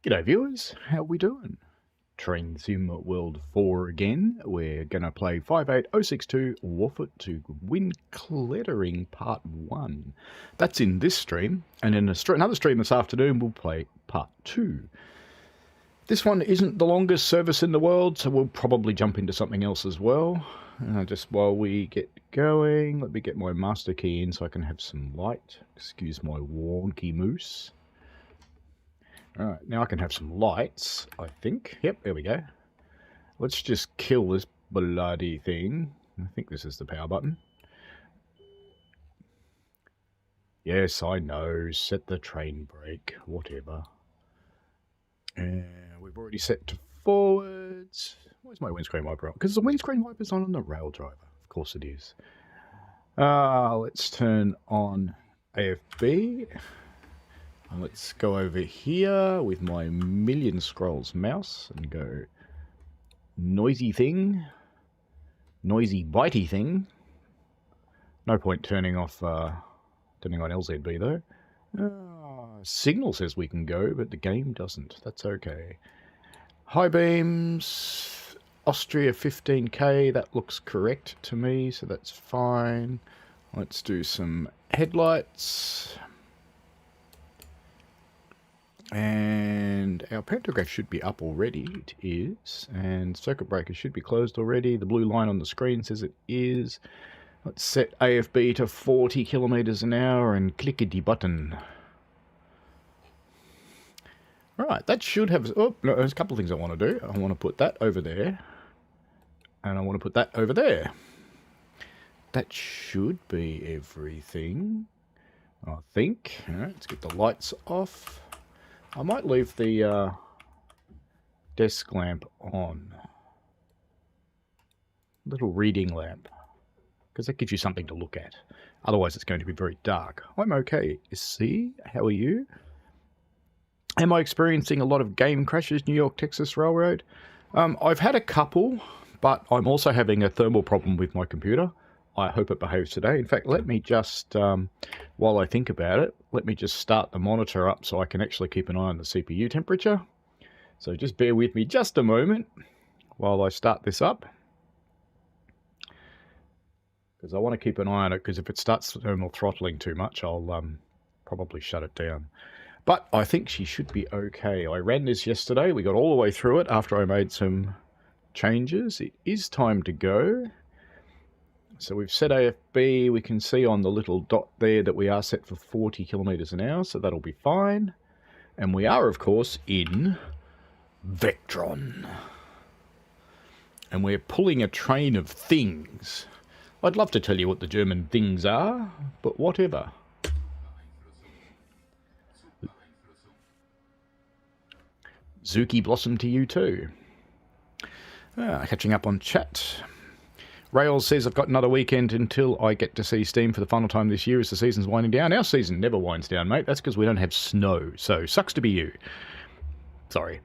G'day viewers, how we doing? Train Sim World 4 again. We're going to play 58062 Wofford to Win Klettering Part 1. That's in this stream, and in another stream this afternoon we'll play Part 2. This one isn't the longest service in the world, so we'll probably jump into something else as well. Just while we get going, let me get my master key in so I can have some light. Excuse my wonky moose. Alright, now I can have some lights, I think. Yep, there we go. Let's just kill this bloody thing. I think this is the power button. Yes, I know. Set the train brake. Whatever. We've already set to forwards. Where's my windscreen wiper on? Because the windscreen wiper's on the rail driver. Of course it is. Let's turn on AFB. Let's go over here with my million scrolls mouse and go noisy thing, noisy bitey thing. No point turning on LZB though. Signal says we can go, but the game doesn't. That's okay. High beams, Austria 15k. That looks correct to me, so that's fine. Let's do some headlights. And our pantograph should be up already. It is. And circuit breaker should be closed already. The blue line on the screen says it is. Let's set AFB to 40 kilometers an hour and clickety button. Right, that should have... Oh, no, there's a couple of things I want to do. I want to put that over there. And I want to put that over there. That should be everything, I think. All right, let's get the lights off. I might leave the desk lamp on. Little reading lamp. Because that gives you something to look at. Otherwise it's going to be very dark. I'm okay. See? How are you? Am I experiencing a lot of game crashes, New York, Texas Railroad? I've had a couple, but I'm also having a thermal problem with my computer. I hope it behaves today. In fact, let me just, while I think about it, let me just start the monitor up so I can actually keep an eye on the CPU temperature. So just bear with me just a moment while I start this up. Because I want to keep an eye on it, because if it starts thermal throttling too much, I'll probably shut it down. But I think she should be okay. I ran this yesterday. We got all the way through it after I made some changes. It is time to go. So we've set AFB, we can see on the little dot there that we are set for 40 kilometers an hour, so that'll be fine. And we are, of course, in Vectron. And we're pulling a train of things. I'd love to tell you what the German things are, but whatever. Zuki Blossom to you too. Catching up on chat. Rails says, I've got another weekend until I get to see Steam for the final time this year as the season's winding down. Our season never winds down, mate. That's because we don't have snow. So, sucks to be you. Sorry.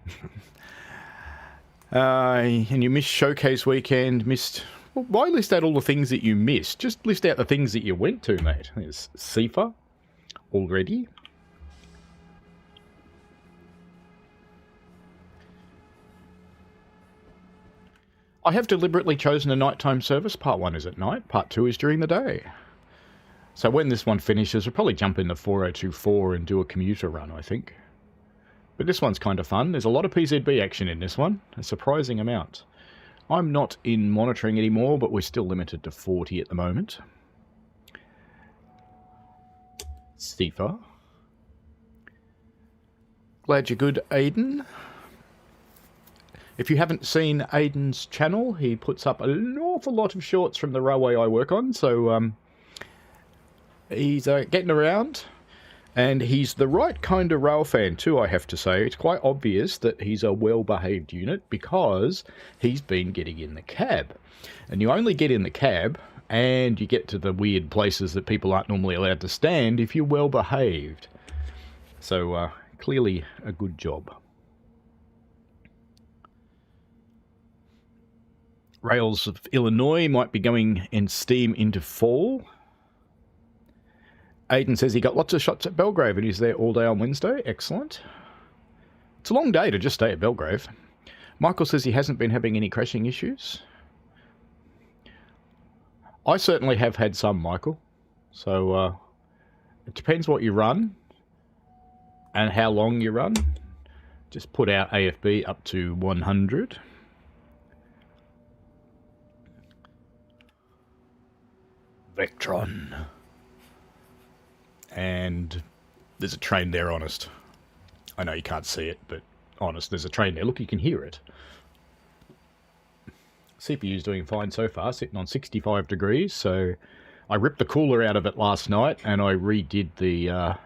And you missed Showcase Weekend, missed... Well, why list out all the things that you missed? Just list out the things that you went to, mate. There's SIFA already. I have deliberately chosen a nighttime service. Part 1 is at night, Part 2 is during the day. So when this one finishes, we'll probably jump into 4024 and do a commuter run, I think. But this one's kind of fun. There's a lot of PZB action in this one, a surprising amount. I'm not in monitoring anymore, but we're still limited to 40 at the moment. SIFA. Glad you're good, Aiden. If you haven't seen Aiden's channel, he puts up an awful lot of shorts from the railway I work on, so he's getting around, and he's the right kind of rail fan too, I have to say. It's quite obvious that he's a well-behaved unit because he's been getting in the cab. And you only get in the cab, and you get to the weird places that people aren't normally allowed to stand if you're well-behaved. So, clearly a good job. Rails of Illinois might be going in steam into fall. Aiden says he got lots of shots at Belgrave and he's there all day on Wednesday. Excellent. It's a long day to just stay at Belgrave. Michael says he hasn't been having any crashing issues. I certainly have had some, Michael. So it depends what you run and how long you run. Just put our AFB up to 100. Vectron. And there's a train there, honest. I know you can't see it, but honest, there's a train there. Look, you can hear it. CPU's doing fine so far, sitting on 65 degrees, so I ripped the cooler out of it last night and I redid the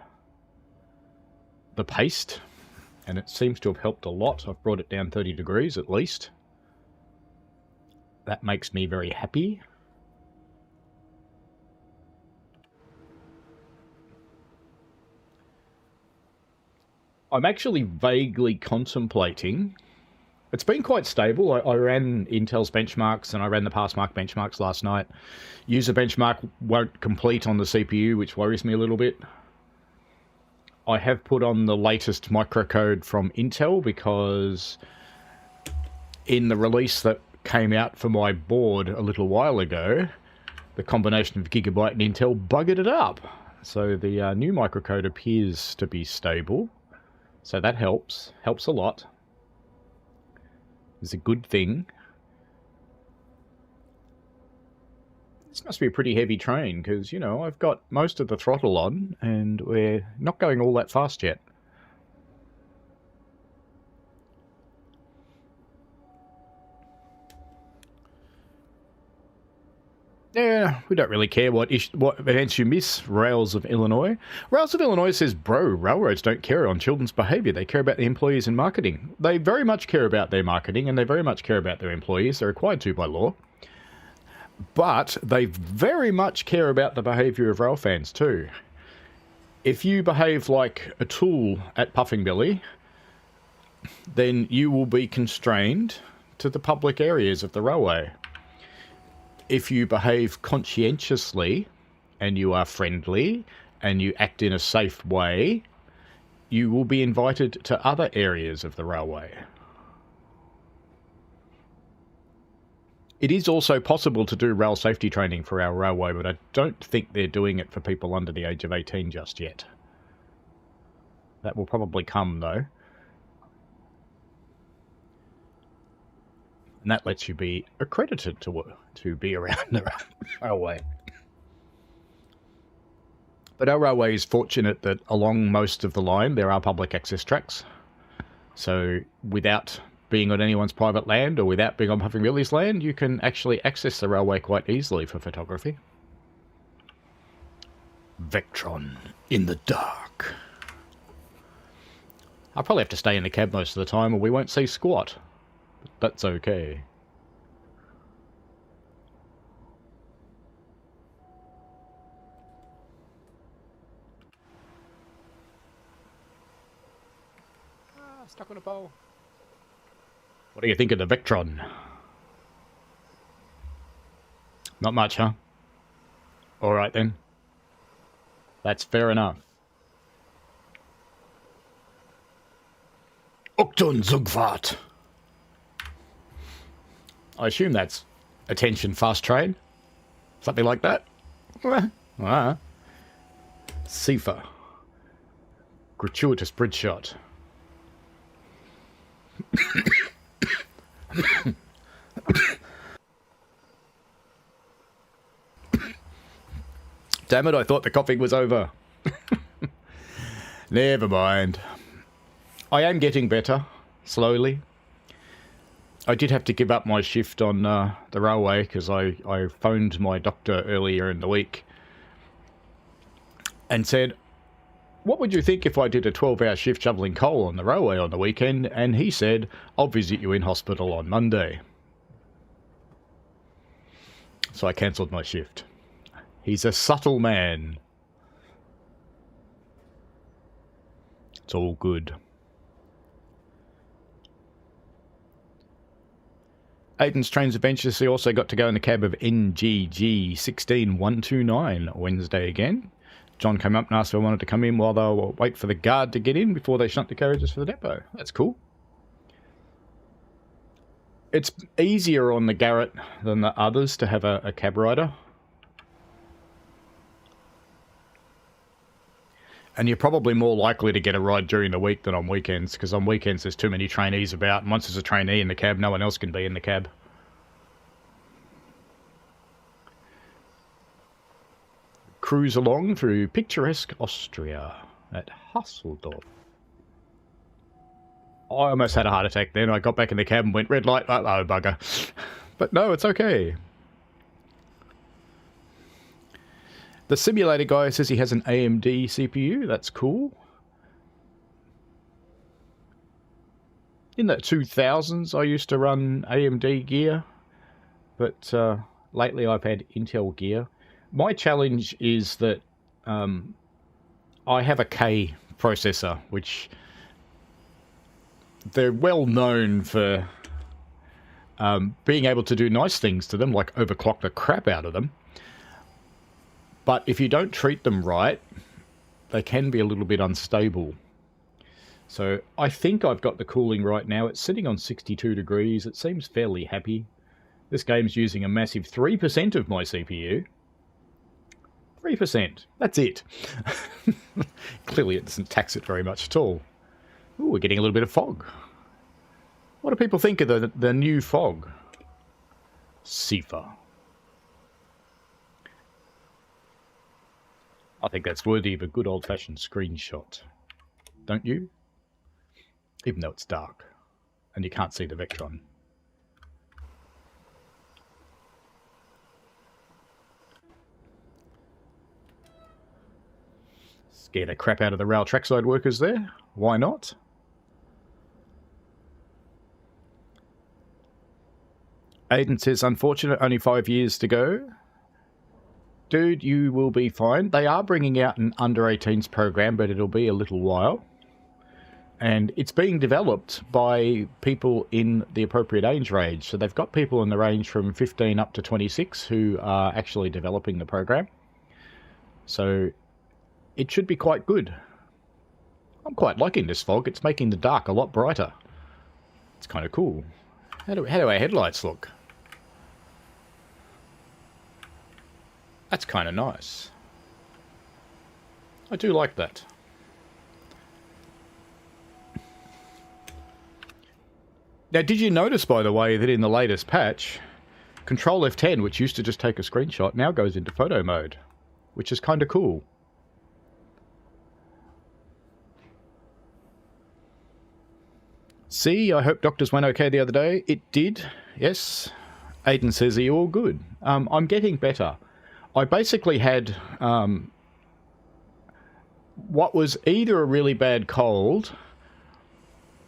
paste, and it seems to have helped a lot. I've brought it down 30 degrees at least. That makes me very happy. I'm actually vaguely contemplating. It's been quite stable. I ran Intel's benchmarks and I ran the Passmark benchmarks last night. User benchmark won't complete on the CPU, which worries me a little bit. I have put on the latest microcode from Intel because in the release that came out for my board a little while ago, the combination of Gigabyte and Intel buggered it up. So the new microcode appears to be stable. So that helps a lot. It's a good thing. This must be a pretty heavy train because, you know, I've got most of the throttle on and we're not going all that fast yet. Yeah, we don't really care what events you miss. Rails of Illinois. Rails of Illinois says, bro, railroads don't care on children's behaviour. They care about the employees and marketing. They very much care about their marketing and they very much care about their employees. They're required to by law. But they very much care about the behaviour of rail fans too. If you behave like a tool at Puffing Billy, then you will be constrained to the public areas of the railway. If you behave conscientiously and you are friendly and you act in a safe way, you will be invited to other areas of the railway. It is also possible to do rail safety training for our railway, but I don't think they're doing it for people under the age of 18 just yet. That will probably come, though. And that lets you be accredited to be around the railway. But our railway is fortunate that along most of the line there are public access tracks. So without being on anyone's private land or without being on Puffing Billy's land, you can actually access the railway quite easily for photography. Vectron in the dark. I'll probably have to stay in the cab most of the time or we won't see squat. But that's okay. Stuck on a pole. What do you think of the Vectron? Not much, huh? Alright then. That's fair enough. Octon Zugfahrt. I assume that's attention fast train. Something like that. Sifa. Gratuitous bridge shot. Damn it, I thought the coughing was over. Never mind. I am getting better, slowly. I did have to give up my shift on the railway because I phoned my doctor earlier in the week and said, what would you think if I did a 12-hour shift shoveling coal on the railway on the weekend? And he said, I'll visit you in hospital on Monday. So I cancelled my shift. He's a subtle man. It's all good. Aiden's Trains Adventures, he also got to go in the cab of NGG 16129 Wednesday again. John came up and asked if I wanted to come in while they were wait for the guard to get in before they shunt the carriages for the depot. That's cool. It's easier on the Garrett than the others to have a cab rider. And you're probably more likely to get a ride during the week than on weekends, because on weekends there's too many trainees about, and once there's a trainee in the cab, no one else can be in the cab. Cruise along through picturesque Austria at Hasseldorf. I almost had a heart attack then. I got back in the cab and went, red light, oh bugger. But no, it's okay. The simulator guy says he has an AMD CPU. That's cool. In the 2000s, I used to run AMD gear. But lately I've had Intel gear. My challenge is that I have a K processor, which they're well known for being able to do nice things to them, like overclock the crap out of them. But if you don't treat them right, they can be a little bit unstable. So I think I've got the cooling right now. It's sitting on 62 degrees. It seems fairly happy. This game's using a massive 3% of my CPU. 3%. That's it. Clearly it doesn't tax it very much at all. Ooh, we're getting a little bit of fog. What do people think of the new fog? Sifa. I think that's worthy of a good old-fashioned screenshot. Don't you? Even though it's dark. And you can't see the Vectron. Scare the crap out of the rail trackside workers there. Why not? Aiden says, unfortunate, only 5 years to go. Dude, you will be fine. They are bringing out an under-18s program, but it'll be a little while. And it's being developed by people in the appropriate age range. So they've got people in the range from 15 up to 26 who are actually developing the program. So it should be quite good. I'm quite liking this fog. It's making the dark a lot brighter. It's kind of cool. How do our headlights look? That's kind of nice. I do like that. Now, did you notice, by the way, that in the latest patch, Control F10, which used to just take a screenshot, now goes into photo mode, which is kind of cool. See, I hope doctors went okay the other day. It did, yes. Aiden says, are you all good? I'm getting better. I basically had what was either a really bad cold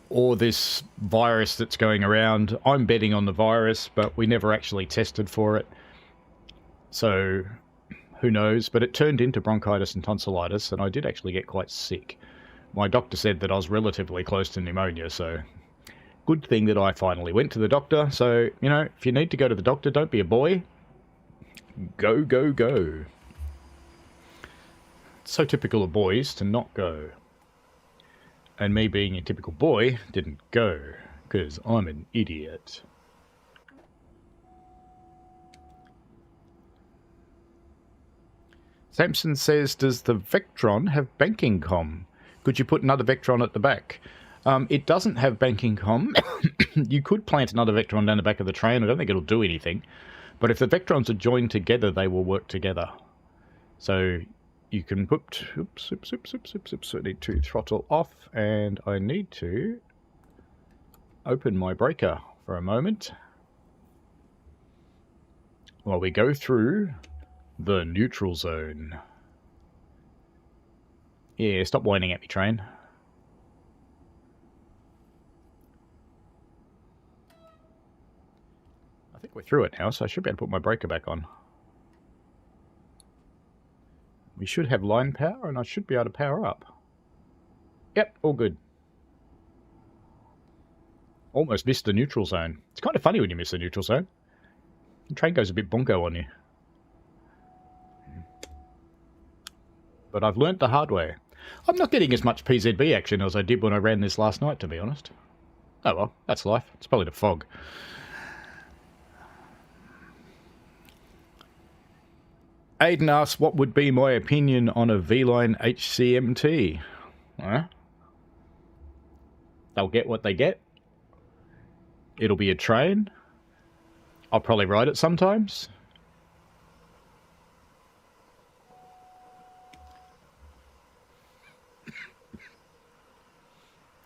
or this virus that's going around. I'm betting on the virus, but we never actually tested for it. So who knows? But it turned into bronchitis and tonsillitis, and I did actually get quite sick. My doctor said that I was relatively close to pneumonia, so good thing that I finally went to the doctor. So, you know, if you need to go to the doctor, don't be a boy. Go, go, go. It's so typical of boys to not go. And me being a typical boy didn't go, because I'm an idiot. Samson says, does the Vectron have banking comm? Could you put another Vectron at the back? It doesn't have banking comm. You could plant another Vectron down the back of the train. I don't think it'll do anything. But if the Vectrons are joined together, they will work together. So you can put... Oops. I need to throttle off, and I need to open my breaker for a moment while we go through the neutral zone. Yeah, stop whining at me, train. I think we're through it now, so I should be able to put my breaker back on. We should have line power, and I should be able to power up. Yep, all good. Almost missed the neutral zone. It's kind of funny when you miss the neutral zone. The train goes a bit bunko on you. but I've learnt the hard way. I'm not getting as much PZB action as I did when I ran this last night, to be honest. Oh well, that's life. It's probably the fog. Aiden asks, what would be my opinion on a V-Line HCMT? Huh? They'll get what they get. It'll be a train. I'll probably ride it sometimes.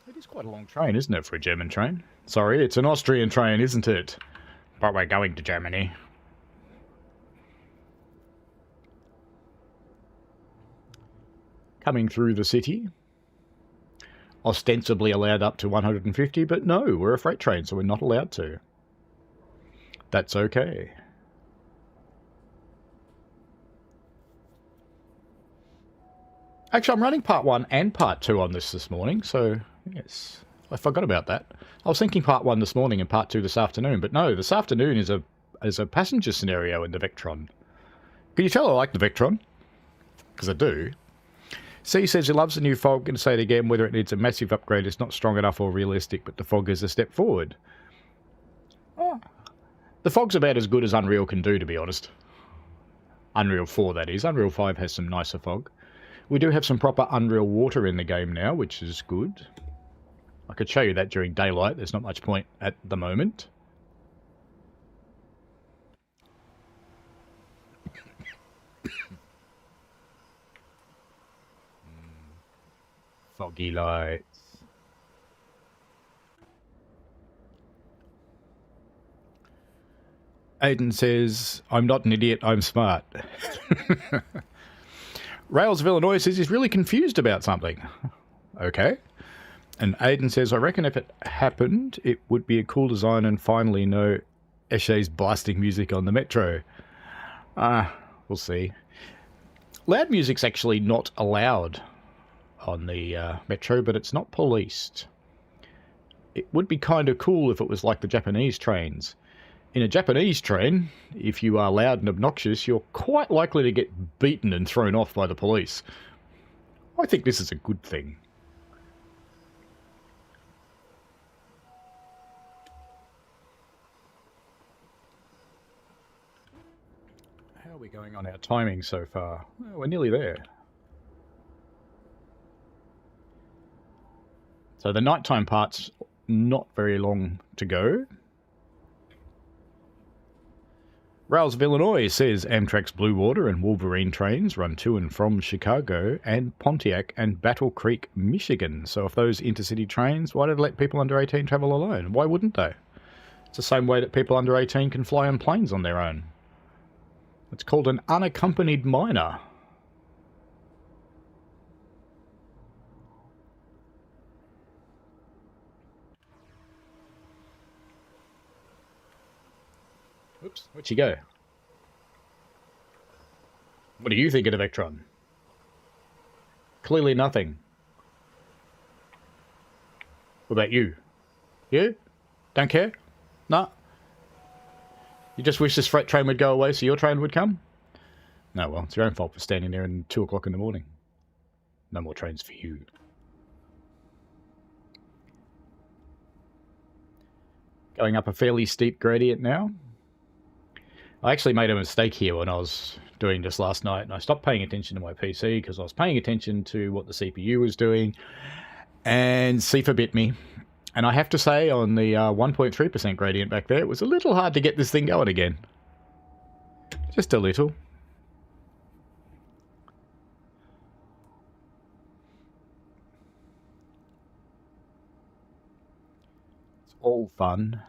It is quite a long train, isn't it, for a German train? Sorry, it's an Austrian train, isn't it? But we're going to Germany. Coming through the city. Ostensibly allowed up to 150, but no, we're a freight train, so we're not allowed to. That's okay. Actually, I'm running part 1 and part 2 on this morning, so yes, I forgot about that. I was thinking part 1 this morning and part 2 this afternoon, but no, this afternoon is a passenger scenario in the Vectron. Can you tell I like the Vectron? Because I do. C says he loves the new fog. Going to say it again, whether it needs a massive upgrade is not strong enough or realistic, but the fog is a step forward. Oh. The fog's about as good as Unreal can do, to be honest. Unreal 4, that is. Unreal 5 has some nicer fog. We do have some proper Unreal water in the game now, which is good. I could show you that during daylight. There's not much point at the moment. Foggy lights. Aiden says, I'm not an idiot, I'm smart. Rails of Illinois says he's really confused about something. Okay. And Aiden says, I reckon if it happened, it would be a cool design and finally no Eshe's blasting music on the metro. We'll see. Loud music's actually not allowed on the metro, but it's not policed. It would be kind of cool if it was like the Japanese trains. In a Japanese train, if you are loud and obnoxious, you're quite likely to get beaten and thrown off by the police. I think this is a good thing. How are we going on our timing so far? Oh, we're nearly there. So the nighttime part's not very long to go. Rails of Illinois says Amtrak's Blue Water and Wolverine trains run to and from Chicago and Pontiac and Battle Creek, Michigan. So if those intercity trains, why do they let people under 18 travel alone? Why wouldn't they? It's the same way that people under 18 can fly on planes on their own. It's called an unaccompanied minor. Oops, where'd she go? What do you think of the Vectron? Clearly nothing. What about you? You? Don't care? No? You just wish this freight train would go away so your train would come? No, well, it's your own fault for standing there at 2 o'clock in the morning. No more trains for you. Going up a fairly steep gradient now. I actually made a mistake here when I was doing this last night, and I stopped paying attention to my PC because I was paying attention to what the CPU was doing, and CIFA bit me. And I have to say, on the 1.3% gradient back there, it was a little hard to get this thing going again. Just a little. It's all fun.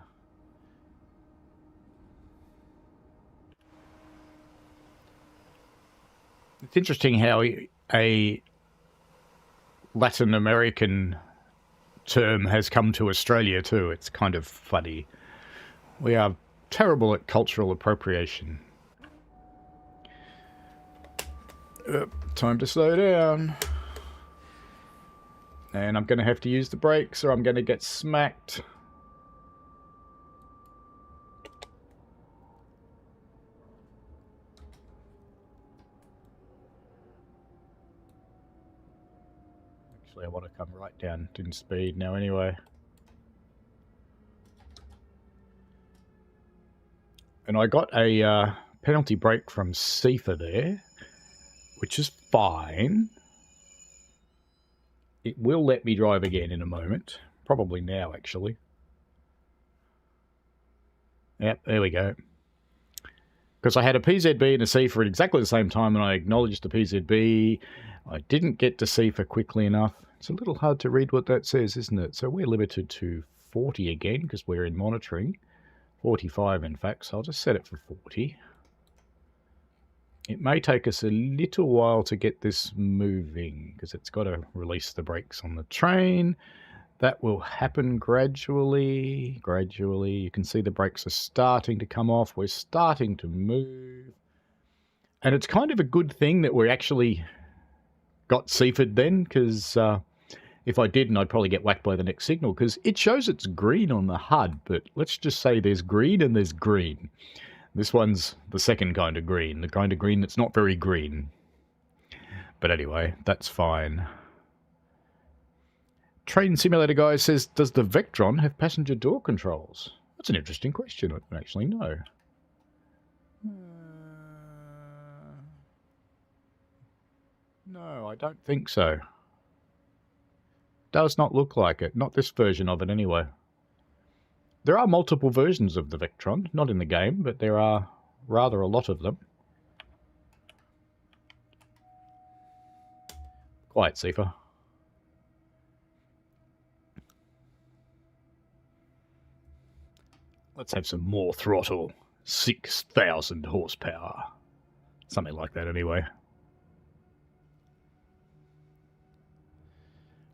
It's interesting how a Latin American term has come to Australia too. It's kind of funny. We are terrible at cultural appropriation. Time to slow down. And I'm going to have to use the brakes or I'm going to get smacked. Actually, I want to come right down in speed now anyway. And I got a penalty break from Sifa there, which is fine. It will let me drive again in a moment. Probably now, actually. Yep, there we go. Because I had a PZB and a Sifa at exactly the same time, and I acknowledged the PZB. I didn't get to Sifa quickly enough. It's a little hard to read what that says, isn't it? So we're limited to 40 again, because we're in monitoring. 45, in fact, so I'll just set it for 40. It may take us a little while to get this moving, because it's got to release the brakes on the train. That will happen gradually. Gradually. You can see the brakes are starting to come off. We're starting to move. And it's kind of a good thing that we actually got Seaford then, because if I didn't, I'd probably get whacked by the next signal, because it shows it's green on the HUD, but let's just say there's green and there's green. This one's the second kind of green, the kind of green that's not very green. But anyway, that's fine. Train Simulator Guy says, does the Vectron have passenger door controls? That's an interesting question. I don't actually know. No, I don't think so. Does not look like it. Not this version of it anyway. There are multiple versions of the Vectron. Not in the game, but there are rather a lot of them. Quiet, Sifa. Let's have some more throttle. 6,000 horsepower. Something like that anyway.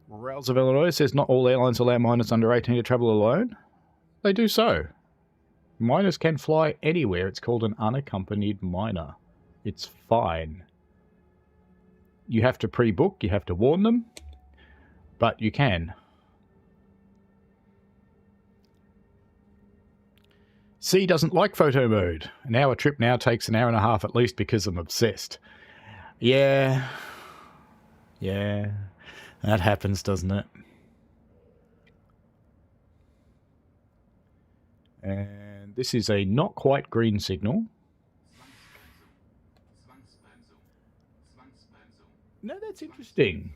Rails of Illinois says not all airlines allow minors under 18 to travel alone. They do so. Minors can fly anywhere. It's called an unaccompanied minor. It's fine. You have to pre-book. You have to warn them. But you can. C doesn't like photo mode. An hour trip now takes an hour and a half at least because I'm obsessed. Yeah. Yeah. That happens, doesn't it? And this is a not quite green signal. No, that's interesting.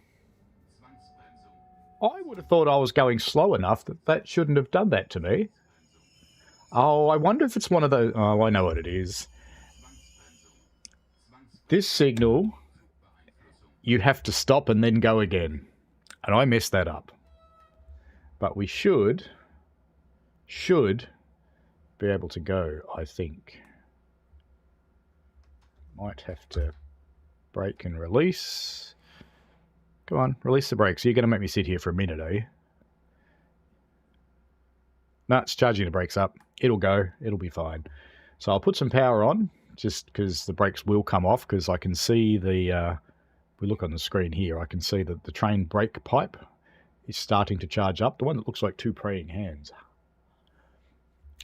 I would have thought I was going slow enough that that shouldn't have done that to me. Oh, I wonder if it's one of those... Oh, I know what it is. This signal, you have to stop and then go again. And I messed that up. But we should be able to go, I think. Might have to brake and release. Come on, release the brakes. You're going to make me sit here for a minute, are you? No, it's charging the brakes up. It'll go. It'll be fine. So I'll put some power on, just because the brakes will come off, because I can see the... if we look on the screen here, I can see that the train brake pipe is starting to charge up. The one that looks like two praying hands.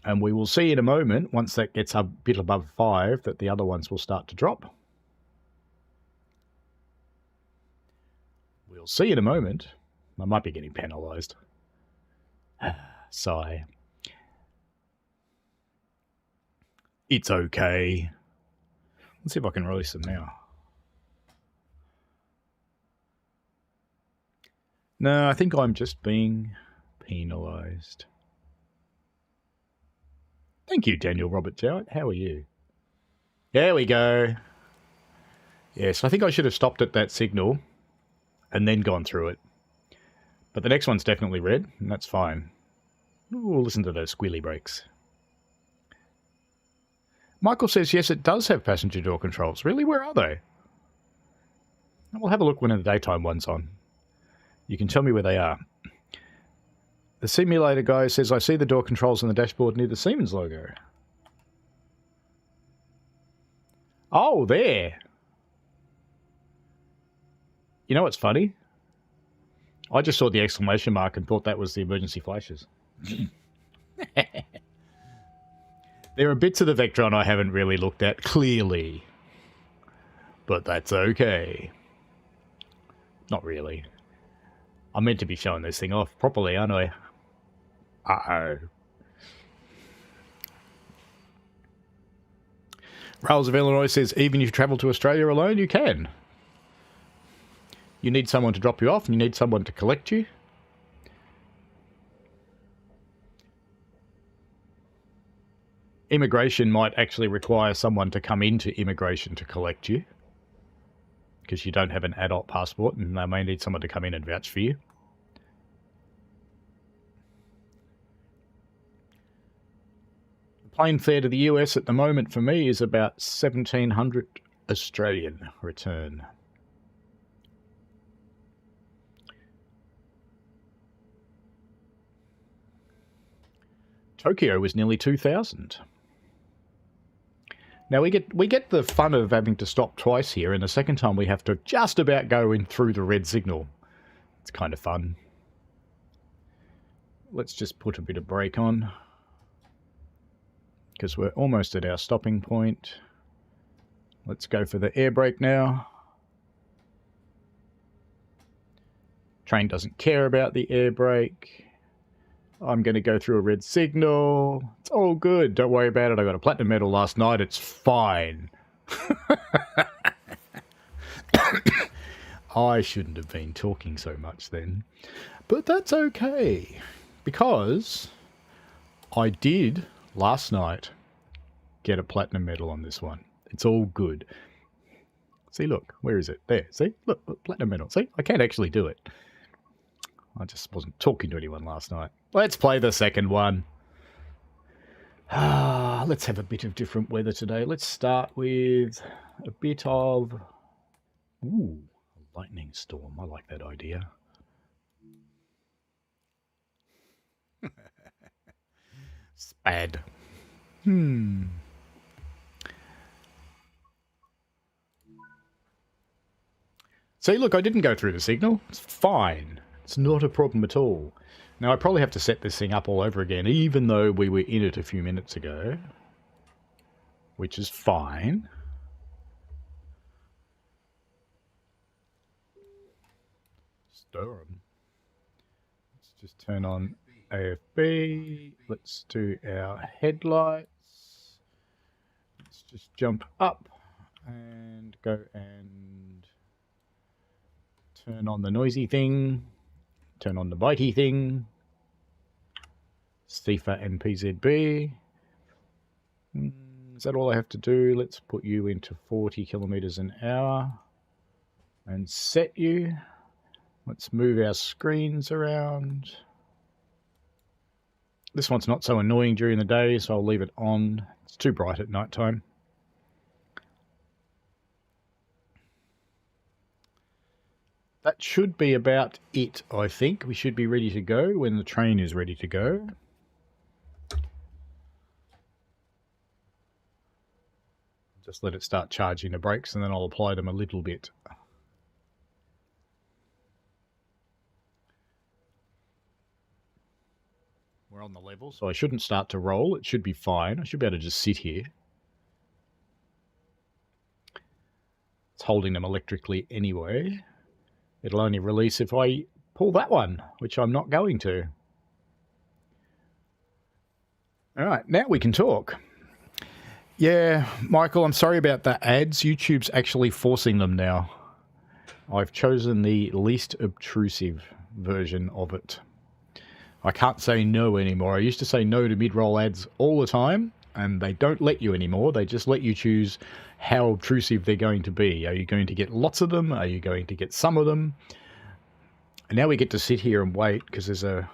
And we will see in a moment, once that gets a bit above 5, that the other ones will start to drop. We'll see in a moment. I might be getting penalised. Sigh. It's okay. Let's see if I can release them now. No, I think I'm just being penalised. Thank you, Daniel Robert Jowett. How are you? There we go. Yes, I think I should have stopped at that signal and then gone through it. But the next one's definitely red, and that's fine. Ooh, listen to those squealy brakes. Michael says, yes, it does have passenger door controls. Really? Where are they? We'll have a look when the daytime one's on. You can tell me where they are. The simulator guy says, I see the door controls on the dashboard near the Siemens logo. Oh, there. You know what's funny? I just saw the exclamation mark and thought that was the emergency flashes. There are bits of the Vectron I haven't really looked at, clearly. But that's okay. Not really. I'm meant to be showing this thing off properly, aren't I? Uh-oh. Rails of Illinois says, even if you travel to Australia alone, you can. You need someone to drop you off, and you need someone to collect you. Immigration might actually require someone to come into immigration to collect you, because you don't have an adult passport, and they may need someone to come in and vouch for you. The plane fare to the US at the moment for me is about 1,700 Australian return. Tokyo was nearly 2,000. Now we get the fun of having to stop twice here, and the second time we have to just about go in through the red signal. It's kind of fun. Let's just put a bit of brake on, because we're almost at our stopping point. Let's go for the air brake now. Train doesn't care about the air brake. I'm going to go through a red signal. It's all good. Don't worry about it. I got a platinum medal last night. It's fine. I shouldn't have been talking so much then. But that's okay. Because I did, last night, get a platinum medal on this one. It's all good. See, look. Where is it? There. See? Look, platinum medal. See? I can't actually do it. I just wasn't talking to anyone last night. Let's play the second one. Let's have a bit of different weather today. Let's start with a bit of... Ooh, a lightning storm. I like that idea. Spad. See, look, I didn't go through the signal. It's fine. It's not a problem at all. Now, I probably have to set this thing up all over again, even though we were in it a few minutes ago. Which is fine. Storm. Let's just turn on AFB. Let's do our headlights. Let's just jump up and go and turn on the noisy thing. Turn on the bitey thing. CIFA and PZB. Is that all I have to do? Let's put you into 40 kilometers an hour and set you. Let's move our screens around. This one's not so annoying during the day, so I'll leave it on. It's too bright at night time. That should be about it, I think. We should be ready to go when the train is ready to go. Just let it start charging the brakes and then I'll apply them a little bit. We're on the level, so I shouldn't start to roll. It should be fine. I should be able to just sit here. It's holding them electrically anyway. It'll only release if I pull that one, which I'm not going to. All right, now we can talk. Yeah, Michael, I'm sorry about the ads. YouTube's actually forcing them now. I've chosen the least obtrusive version of it. I can't say no anymore. I used to say no to mid-roll ads all the time, and they don't let you anymore. They just let you choose how obtrusive they're going to be. Are you going to get lots of them? Are you going to get some of them? And now we get to sit here and wait because there's a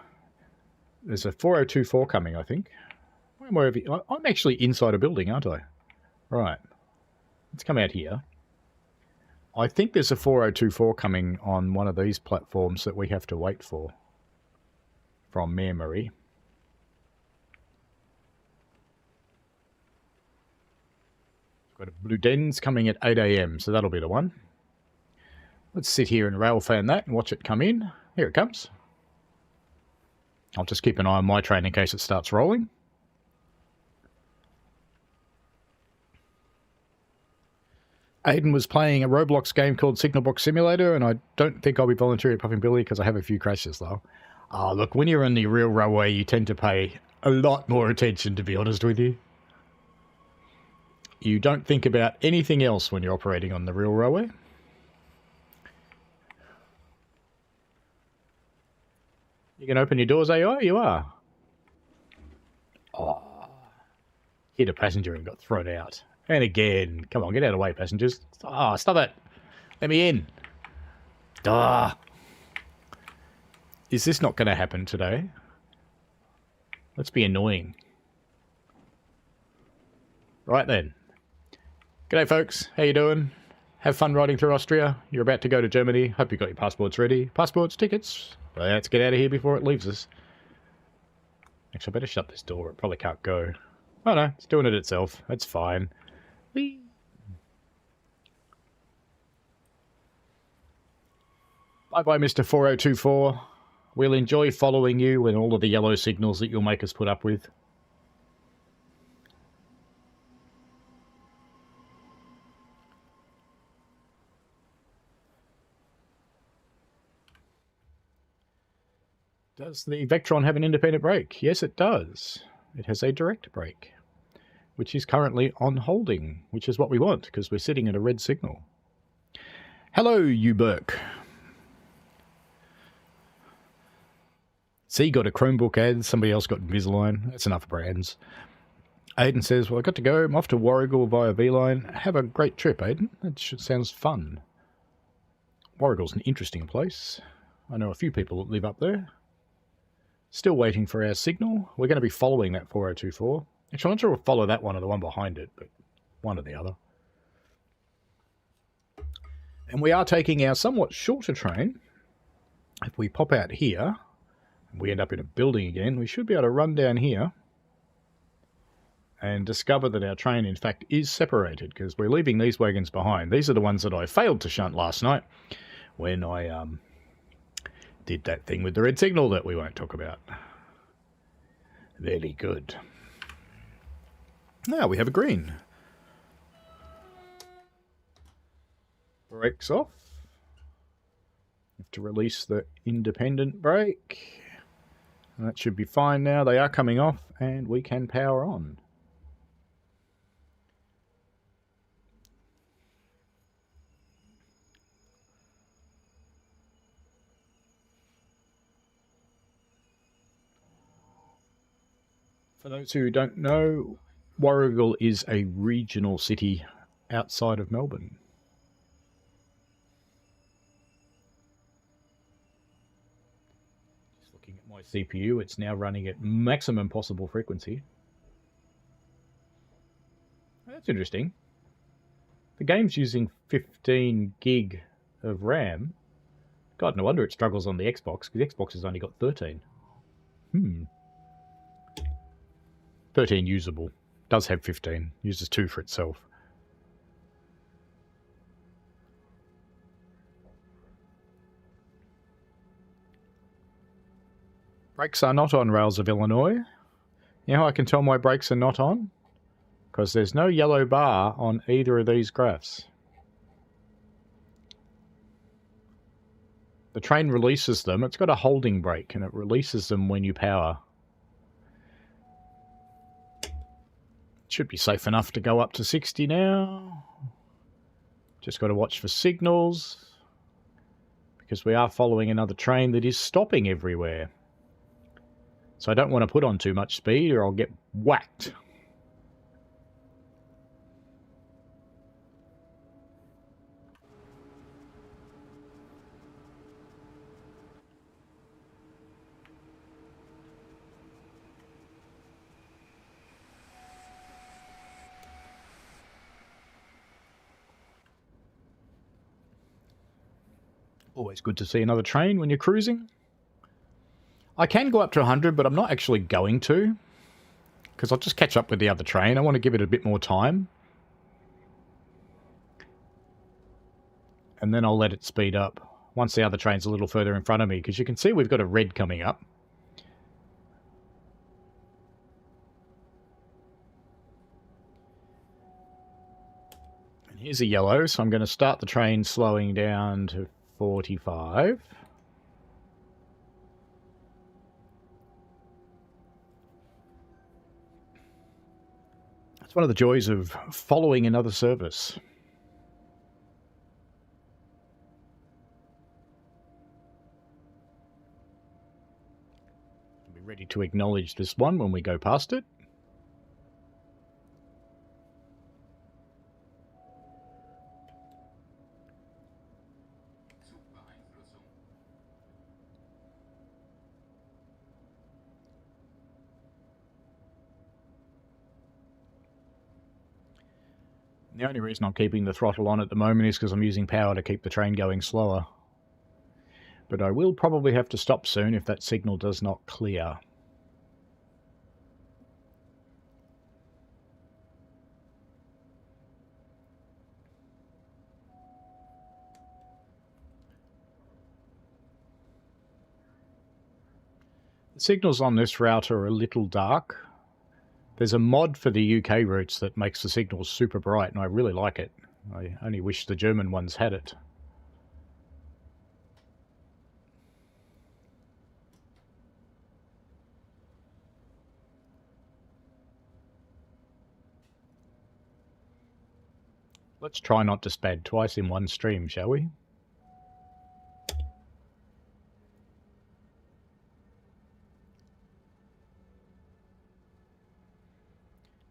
4024 coming, I think. I'm actually inside a building, aren't I? Right. Let's come out here. I think there's a 4024 coming on one of these platforms that we have to wait for. From memory. Got a Blue Dens coming at 8 AM, so that'll be the one. Let's sit here and rail fan that and watch it come in. Here it comes. I'll just keep an eye on my train in case it starts rolling. Aiden was playing a Roblox game called Signal Box Simulator, and I don't think I'll be volunteering at Puffing Billy because I have a few crashes, though. Look, when you're on the real railway, you tend to pay a lot more attention, to be honest with you. You don't think about anything else when you're operating on the real railway. You can open your doors, AI? You are. Oh. Hit a passenger and got thrown out. And again. Come on, get out of the way, passengers. Oh, stop it. Let me in. Ah. Is this not going to happen today? Let's be annoying. Right then. G'day, folks. How you doing? Have fun riding through Austria. You're about to go to Germany. Hope you got your passports ready. Passports, tickets. Let's get out of here before it leaves us. Actually, I better shut this door. It probably can't go. Oh no, it's doing it itself. That's fine. Whee! Bye-bye, Mr. 4024. We'll enjoy following you and all of the yellow signals that you'll make us put up with. Does the Vectron have an independent brake? Yes, it does. It has a direct brake, which is currently on holding, which is what we want, because we're sitting at a red signal. Hello, you Burke. C got a Chromebook ad, somebody else got Invisalign. That's enough brands. Aiden says, well, I got to go. I'm off to Warragul via V-Line. Have a great trip, Aiden. That sounds fun. Warragul's an interesting place. I know a few people that live up there. Still waiting for our signal. We're going to be following that 4024. Actually, I'm not sure we'll follow that one or the one behind it, but one or the other. And we are taking our somewhat shorter train. If we pop out here, and we end up in a building again, we should be able to run down here and discover that our train, in fact, is separated, because we're leaving these wagons behind. These are the ones that I failed to shunt last night when I did that thing with the red signal that we won't talk about. Very good. Now we have a green. Brakes off. Have to release the independent brake. And that should be fine now. They are coming off and we can power on. For those who don't know, Warragul is a regional city outside of Melbourne. Just looking at my CPU, it's now running at maximum possible frequency. That's interesting. The game's using 15 gig of RAM. God, no wonder it struggles on the Xbox, because Xbox has only got 13. 13 usable. Does have 15. Uses 2 for itself. Brakes are not on, Rails of Illinois. You know how I can tell my brakes are not on? Because there's no yellow bar on either of these graphs. The train releases them. It's got a holding brake and it releases them when you power. Should be safe enough to go up to 60 now. Just got to watch for signals, because we are following another train that is stopping everywhere. So I don't want to put on too much speed or I'll get whacked. Always good to see another train when you're cruising. I can go up to 100, but I'm not actually going to, because I'll just catch up with the other train. I want to give it a bit more time. And then I'll let it speed up once the other train's a little further in front of me, because you can see we've got a red coming up. And Here's a yellow, so I'm going to start the train slowing down to 45. It's one of the joys of following another service. I'll be ready to acknowledge this one when we go past it. The only reason I'm keeping the throttle on at the moment is because I'm using power to keep the train going slower. But I will probably have to stop soon if that signal does not clear. The signals on this route are a little dark. There's a mod for the UK routes that makes the signals super bright, and I really like it. I only wish the German ones had it. Let's try not to spad twice in one stream, shall we?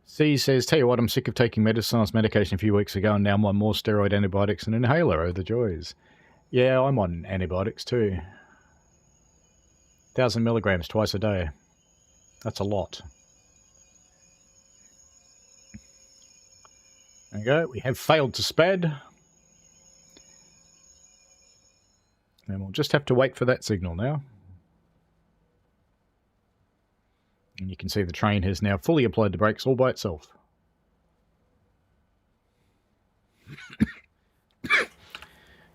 C says, tell you what, I'm sick of taking medicine. I was medication a few weeks ago, and now I'm on more steroid, antibiotics, and inhaler. Oh, the joys. Yeah, I'm on antibiotics too. 1,000 milligrams twice a day. That's a lot. There we go. We have failed to spad. And we'll just have to wait for that signal now. And you can see the train has now fully applied the brakes all by itself.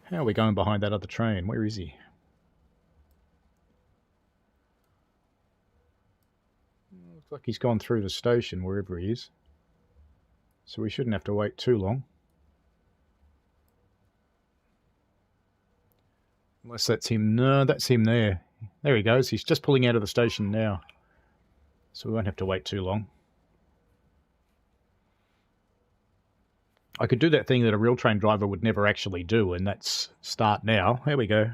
How are we going behind that other train? Where is he? Looks like he's gone through the station, wherever he is. So we shouldn't have to wait too long. Unless that's him. No, that's him there. There he goes. He's just pulling out of the station now. So we won't have to wait too long. I could do that thing that a real train driver would never actually do, and that's start now. Here we go.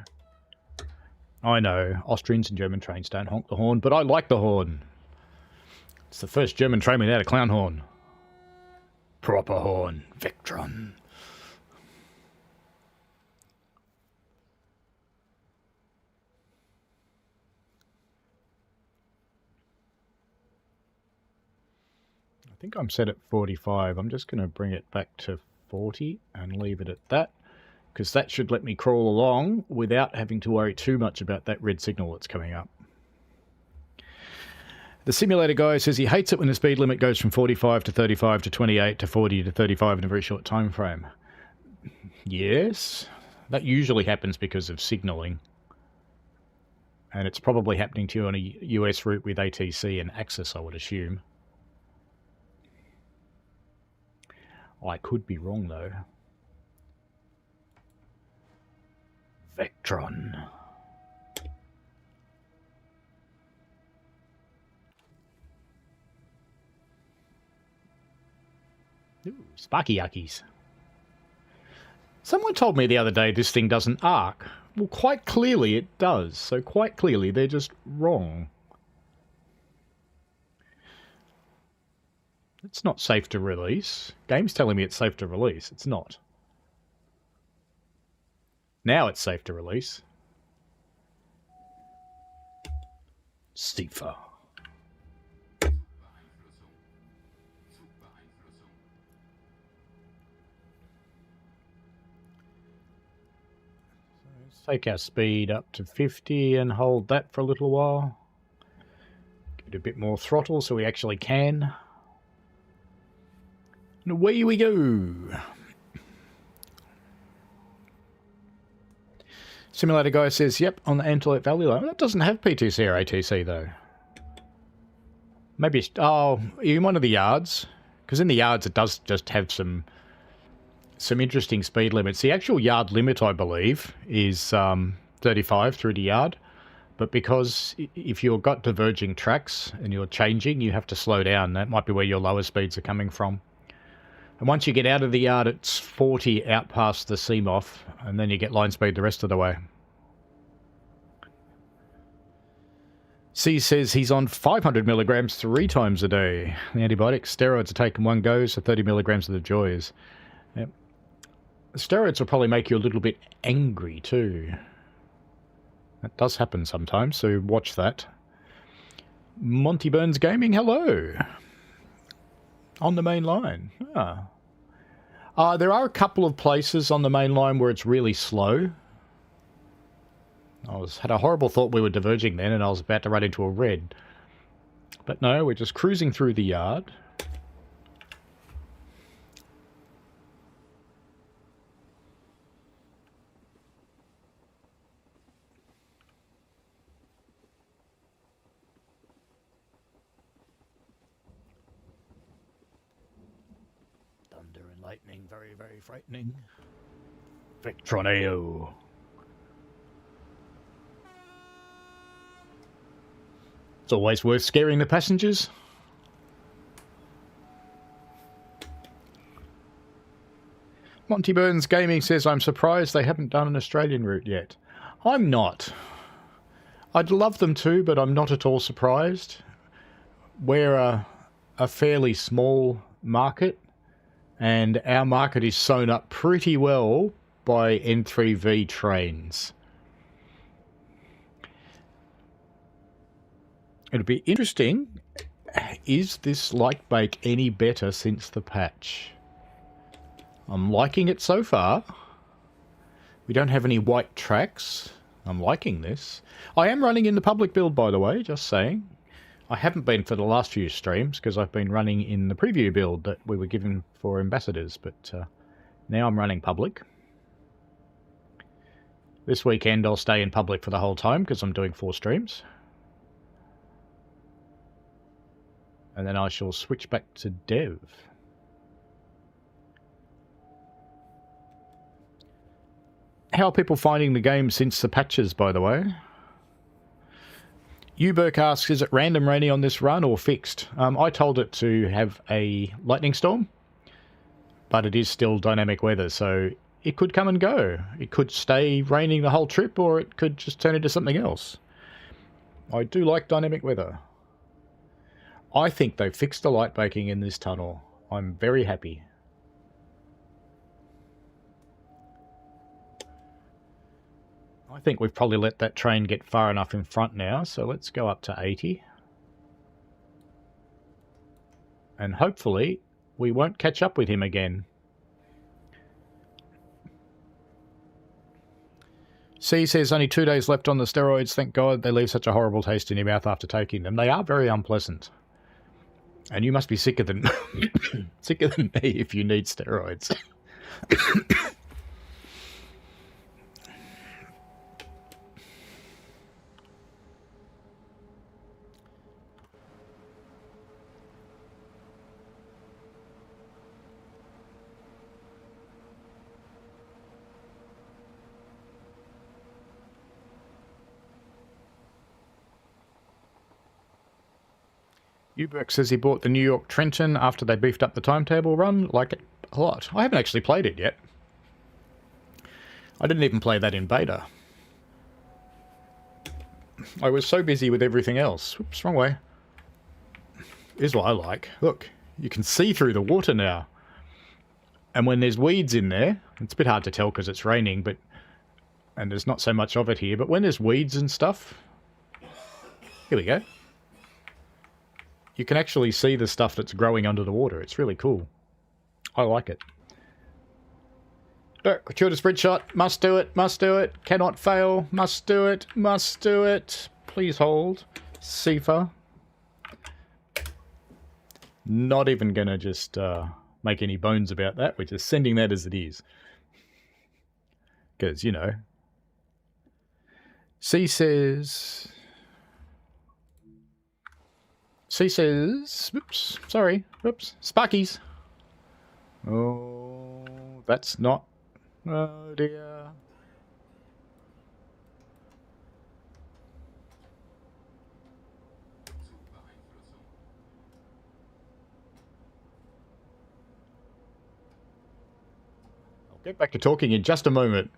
I know, Austrians and German trains don't honk the horn, but I like the horn. It's the first German train without a clown horn. Proper horn. Vectron. I think I'm set at 45. I'm just going to bring it back to 40 and leave it at that, because that should let me crawl along without having to worry too much about that red signal that's coming up. The simulator guy says he hates it when the speed limit goes from 45 to 35 to 28 to 40 to 35 in a very short time frame. Yes, that usually happens because of signalling. And it's probably happening to you on a US route with ATC and Axis, I would assume. I could be wrong, though. Vectron. Ooh, sparky yuckies. Someone told me the other day this thing doesn't arc. Well, quite clearly it does. So quite clearly they're just wrong. It's not safe to release. Game's telling me it's safe to release. It's not. Now it's safe to release. Stifa. Let's take our speed up to 50 and hold that for a little while. Give it a bit more throttle so we actually can. And away we go. Simulator guy says, yep, on the Antelope Valley line. That doesn't have PTC or ATC, though. Maybe, oh, in one of the yards. Because in the yards it does just have some some interesting speed limits. The actual yard limit, I believe, is 35 through the yard. But because if you've got diverging tracks and you're changing, you have to slow down. That might be where your lower speeds are coming from. And once you get out of the yard, it's 40 out past the seam-off, and then you get line speed the rest of the way. C says he's on 500 milligrams 3 times a day. The antibiotics, steroids are taken one go, so 30 milligrams of the joys. Yep. Steroids will probably make you a little bit angry too. That does happen sometimes, so watch that. Monty Burns Gaming, hello. On the main line. There are a couple of places on the main line where it's really slow. Had a horrible thought we were diverging then, and I was about to run into a red. But no, we're just cruising through the yard. Thunder and lightning, very, very frightening. Vectron AO. It's always worth scaring the passengers. Monty Burns Gaming says, I'm surprised they haven't done an Australian route yet. I'm not. I'd love them to, but I'm not at all surprised. We're a fairly small market, and our market is sewn up pretty well by N3V trains. It'll be interesting. Is this light bake any better since the patch? I'm liking it so far. We don't have any white tracks. I'm liking this. I am running in the public build, by the way, just saying. I haven't been for the last few streams because I've been running in the preview build that we were given for ambassadors, but now I'm running public. This weekend I'll stay in public for the whole time because I'm doing 4 streams. And then I shall switch back to dev. How are people finding the game since the patches, by the way? Uberk asks, is it random rainy on this run or fixed? I told it to have a lightning storm, but it is still dynamic weather, so it could come and go. It could stay raining the whole trip, or it could just turn into something else. I do like dynamic weather. I think they've fixed the light baking in this tunnel. I'm very happy. I think we've probably let that train get far enough in front now, so let's go up to 80. And hopefully we won't catch up with him again. C says only 2 days left on the steroids. Thank God they leave such a horrible taste in your mouth after taking them. They are very unpleasant. And you must be sicker than sicker than me if you need steroids. Uberk says he bought the New York Trenton after they beefed up the timetable run. Like it a lot. I haven't actually played it yet. I didn't even play that in beta. I was so busy with everything else. Oops, wrong way. Here's what I like. Look, you can see through the water now. And when there's weeds in there, it's a bit hard to tell because it's raining, but and there's not so much of it here, but when there's weeds and stuff, here we go. You can actually see the stuff that's growing under the water. It's really cool. I like it. Gratuitous sprint shot. Must do it. Must do it. Cannot fail. Must do it. Must do it. Please hold. Sifa. Not even going to just make any bones about that. We're just sending that as it is. Because, you know. C says... oops, sorry, oops, Sparkies. Oh, that's not... Oh dear. I'll get back to talking in just a moment.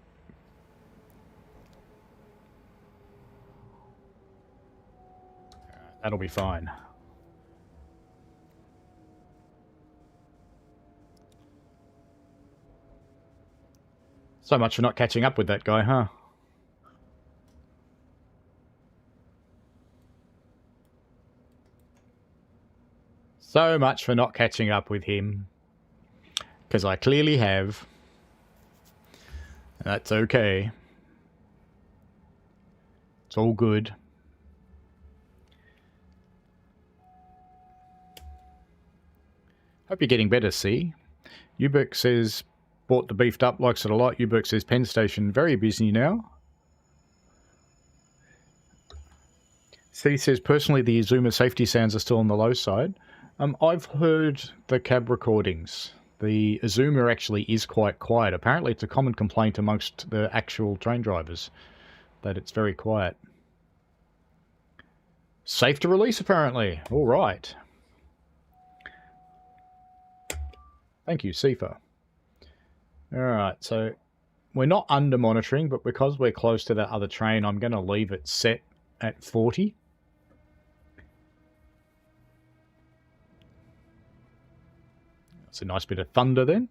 That'll be fine. So much for not catching up with that guy, huh? So much for not catching up with him. Because I clearly have. That's okay. It's all good. Hope you're getting better, C. Uberk says, bought the beefed up, likes it a lot. Uberk says, Penn Station, very busy now. C says, personally, the Azuma safety sounds are still on the low side. I've heard the cab recordings. The Azuma actually is quite quiet. Apparently, it's a common complaint amongst the actual train drivers that it's very quiet. Safe to release, apparently. All right. Thank you, Sifa. Alright, so we're not under monitoring, but because we're close to that other train, I'm going to leave it set at 40. That's a nice bit of thunder then.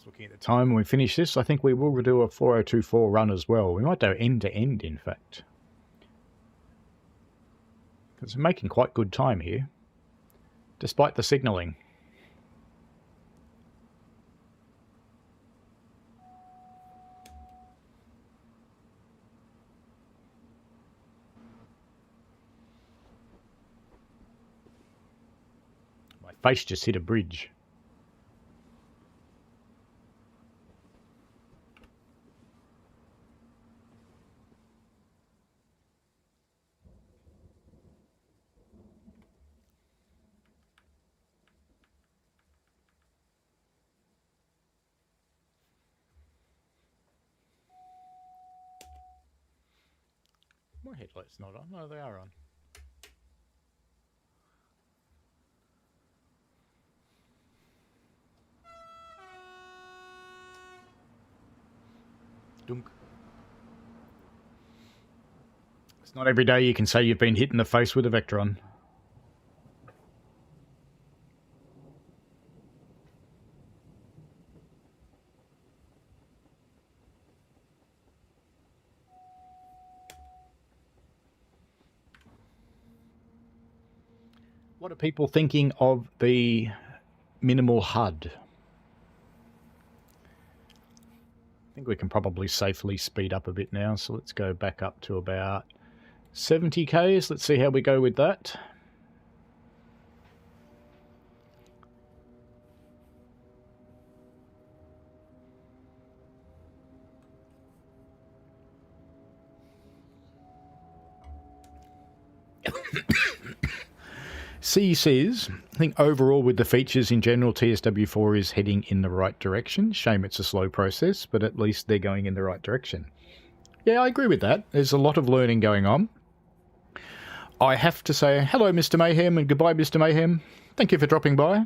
Looking at the time when we finish this, I think we will do a 4024 run as well. We might do end to end, in fact. Because we're making quite good time here, despite the signalling. My face just hit a bridge. My headlight's not on. No, they are on. Dunk. It's not every day you can say you've been hit in the face with a Vectron. What are people thinking of the minimal HUD? I think we can probably safely speed up a bit now, so let's go back up to about 70 k's. Let's see how we go with that. C says, I think overall with the features in general, TSW4 is heading in the right direction. Shame it's a slow process, but at least they're going in the right direction. Yeah, I agree with that. There's a lot of learning going on. I have to say hello, Mr. Mayhem, and goodbye, Mr. Mayhem. Thank you for dropping by.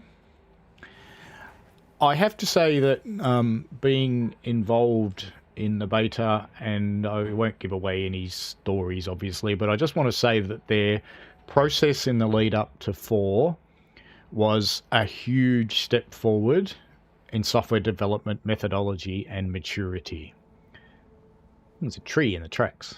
I have to say that being involved in the beta, and I won't give away any stories, obviously, but I just want to say that their process in the lead up to 4 was a huge step forward in software development methodology and maturity. There's a tree in the tracks.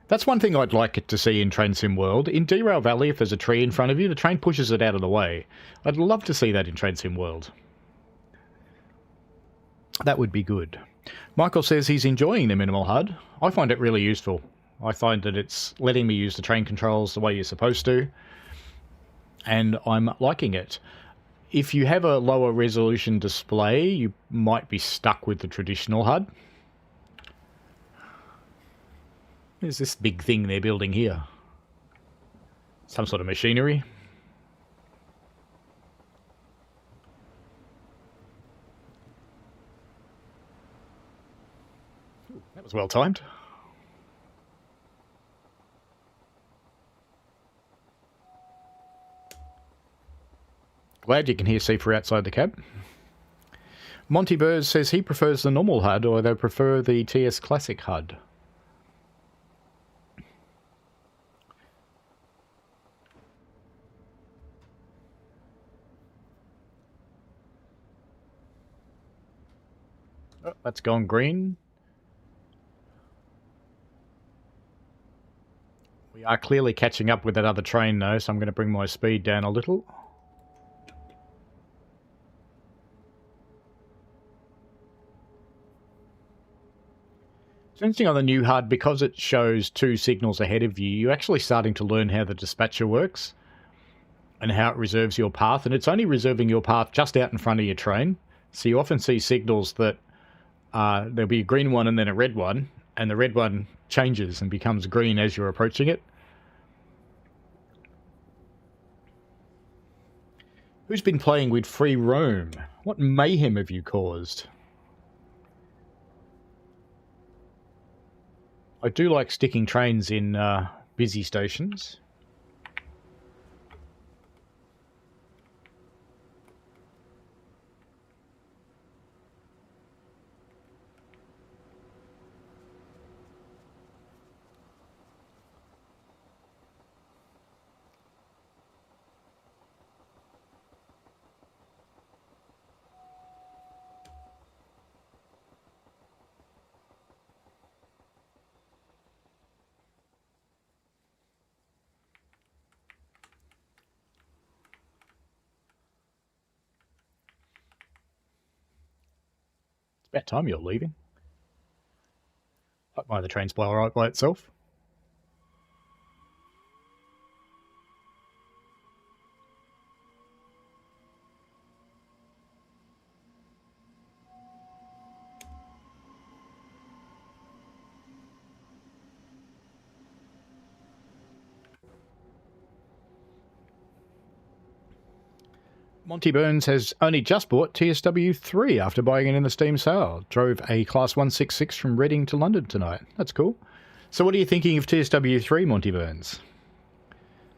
That's one thing I'd like it to see in Train Sim World. In Derail Valley, if there's a tree in front of you, the train pushes it out of the way. I'd love to see that in Train Sim World. That would be good. Michael says he's enjoying the minimal HUD. I find it really useful. I find that it's letting me use the train controls the way you're supposed to, and I'm liking it. If you have a lower resolution display, you might be stuck with the traditional HUD. There's this big thing they're building here. Some sort of machinery. Ooh, that was well timed. Glad you can hear Seafer outside the cab. Monty Burrs says he prefers the normal HUD, or they prefer the TS Classic HUD. Oh, that's gone green. We are clearly catching up with that other train though, so I'm going to bring my speed down a little. It's interesting on the new HUD, because it shows 2 signals ahead of you, you're actually starting to learn how the dispatcher works and how it reserves your path, and it's only reserving your path just out in front of your train. So you often see signals that there'll be a green one and then a red one, and the red one changes and becomes green as you're approaching it. Who's been playing with free roam? What mayhem have you caused? I do like sticking trains in busy stations. It's about time you're leaving. Hope my other trains blow alright by itself. Monty Burns has only just bought TSW4 after buying it in the Steam sale. Drove a Class 166 from Reading to London tonight. That's cool. So what are you thinking of TSW3, Monty Burns?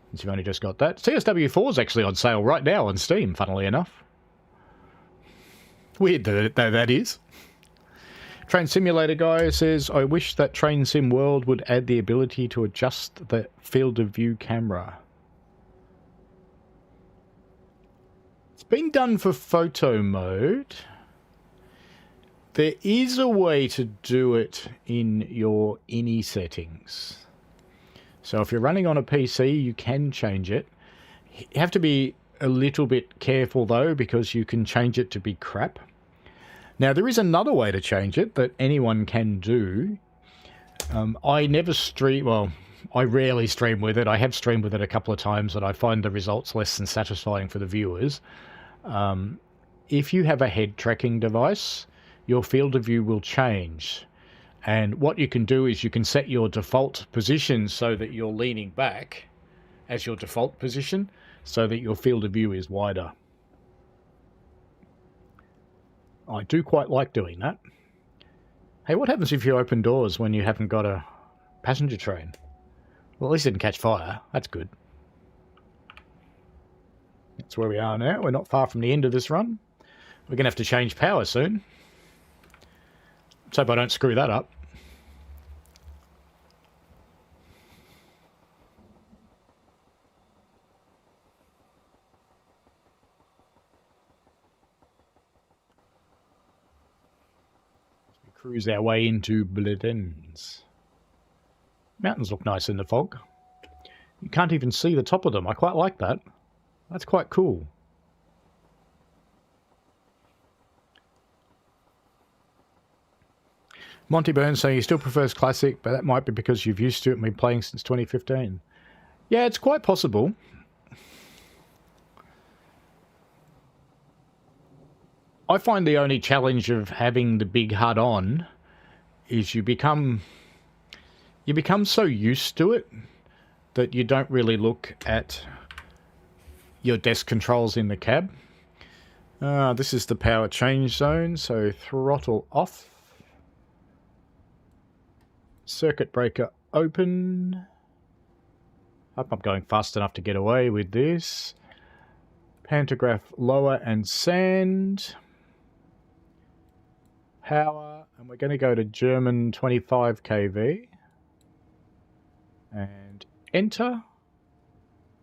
Since you've only just got that. TSW4 is actually on sale right now on Steam, funnily enough. Weird though that is. Train Simulator Guy says, I wish that Train Sim World would add the ability to adjust the field of view camera. It's been done for photo mode. There is a way to do it in your INI settings. So if you're running on a PC, you can change it. You have to be a little bit careful though, because you can change it to be crap. Now there is another way to change it that anyone can do. I never stream, well, I rarely stream with it. I have streamed with it a couple of times and I find the results less than satisfying for the viewers. If you have a head tracking device, your field of view will change. And what you can do is you can set your default position so that you're leaning back as your default position so that your field of view is wider. I do quite like doing that. Hey, what happens if you open doors when you haven't got a passenger train? Well, at least it didn't catch fire. That's good. That's where we are now. We're not far from the end of this run. We're going to have to change power soon. Let's hope I don't screw that up. As we cruise our way into Bledens. Mountains look nice in the fog. You can't even see the top of them. I quite like that. That's quite cool. Monty Burns saying he still prefers classic, but that might be because you've used to it and been playing since 2015. Yeah, it's quite possible. I find the only challenge of having the big HUD on is you become so used to it that you don't really look at your desk controls in the cab. This is the power change zone, so throttle off. Circuit breaker open. Hope I'm going fast enough to get away with this. Pantograph lower and sand. Power, and we're going to go to German 25 kV. And enter.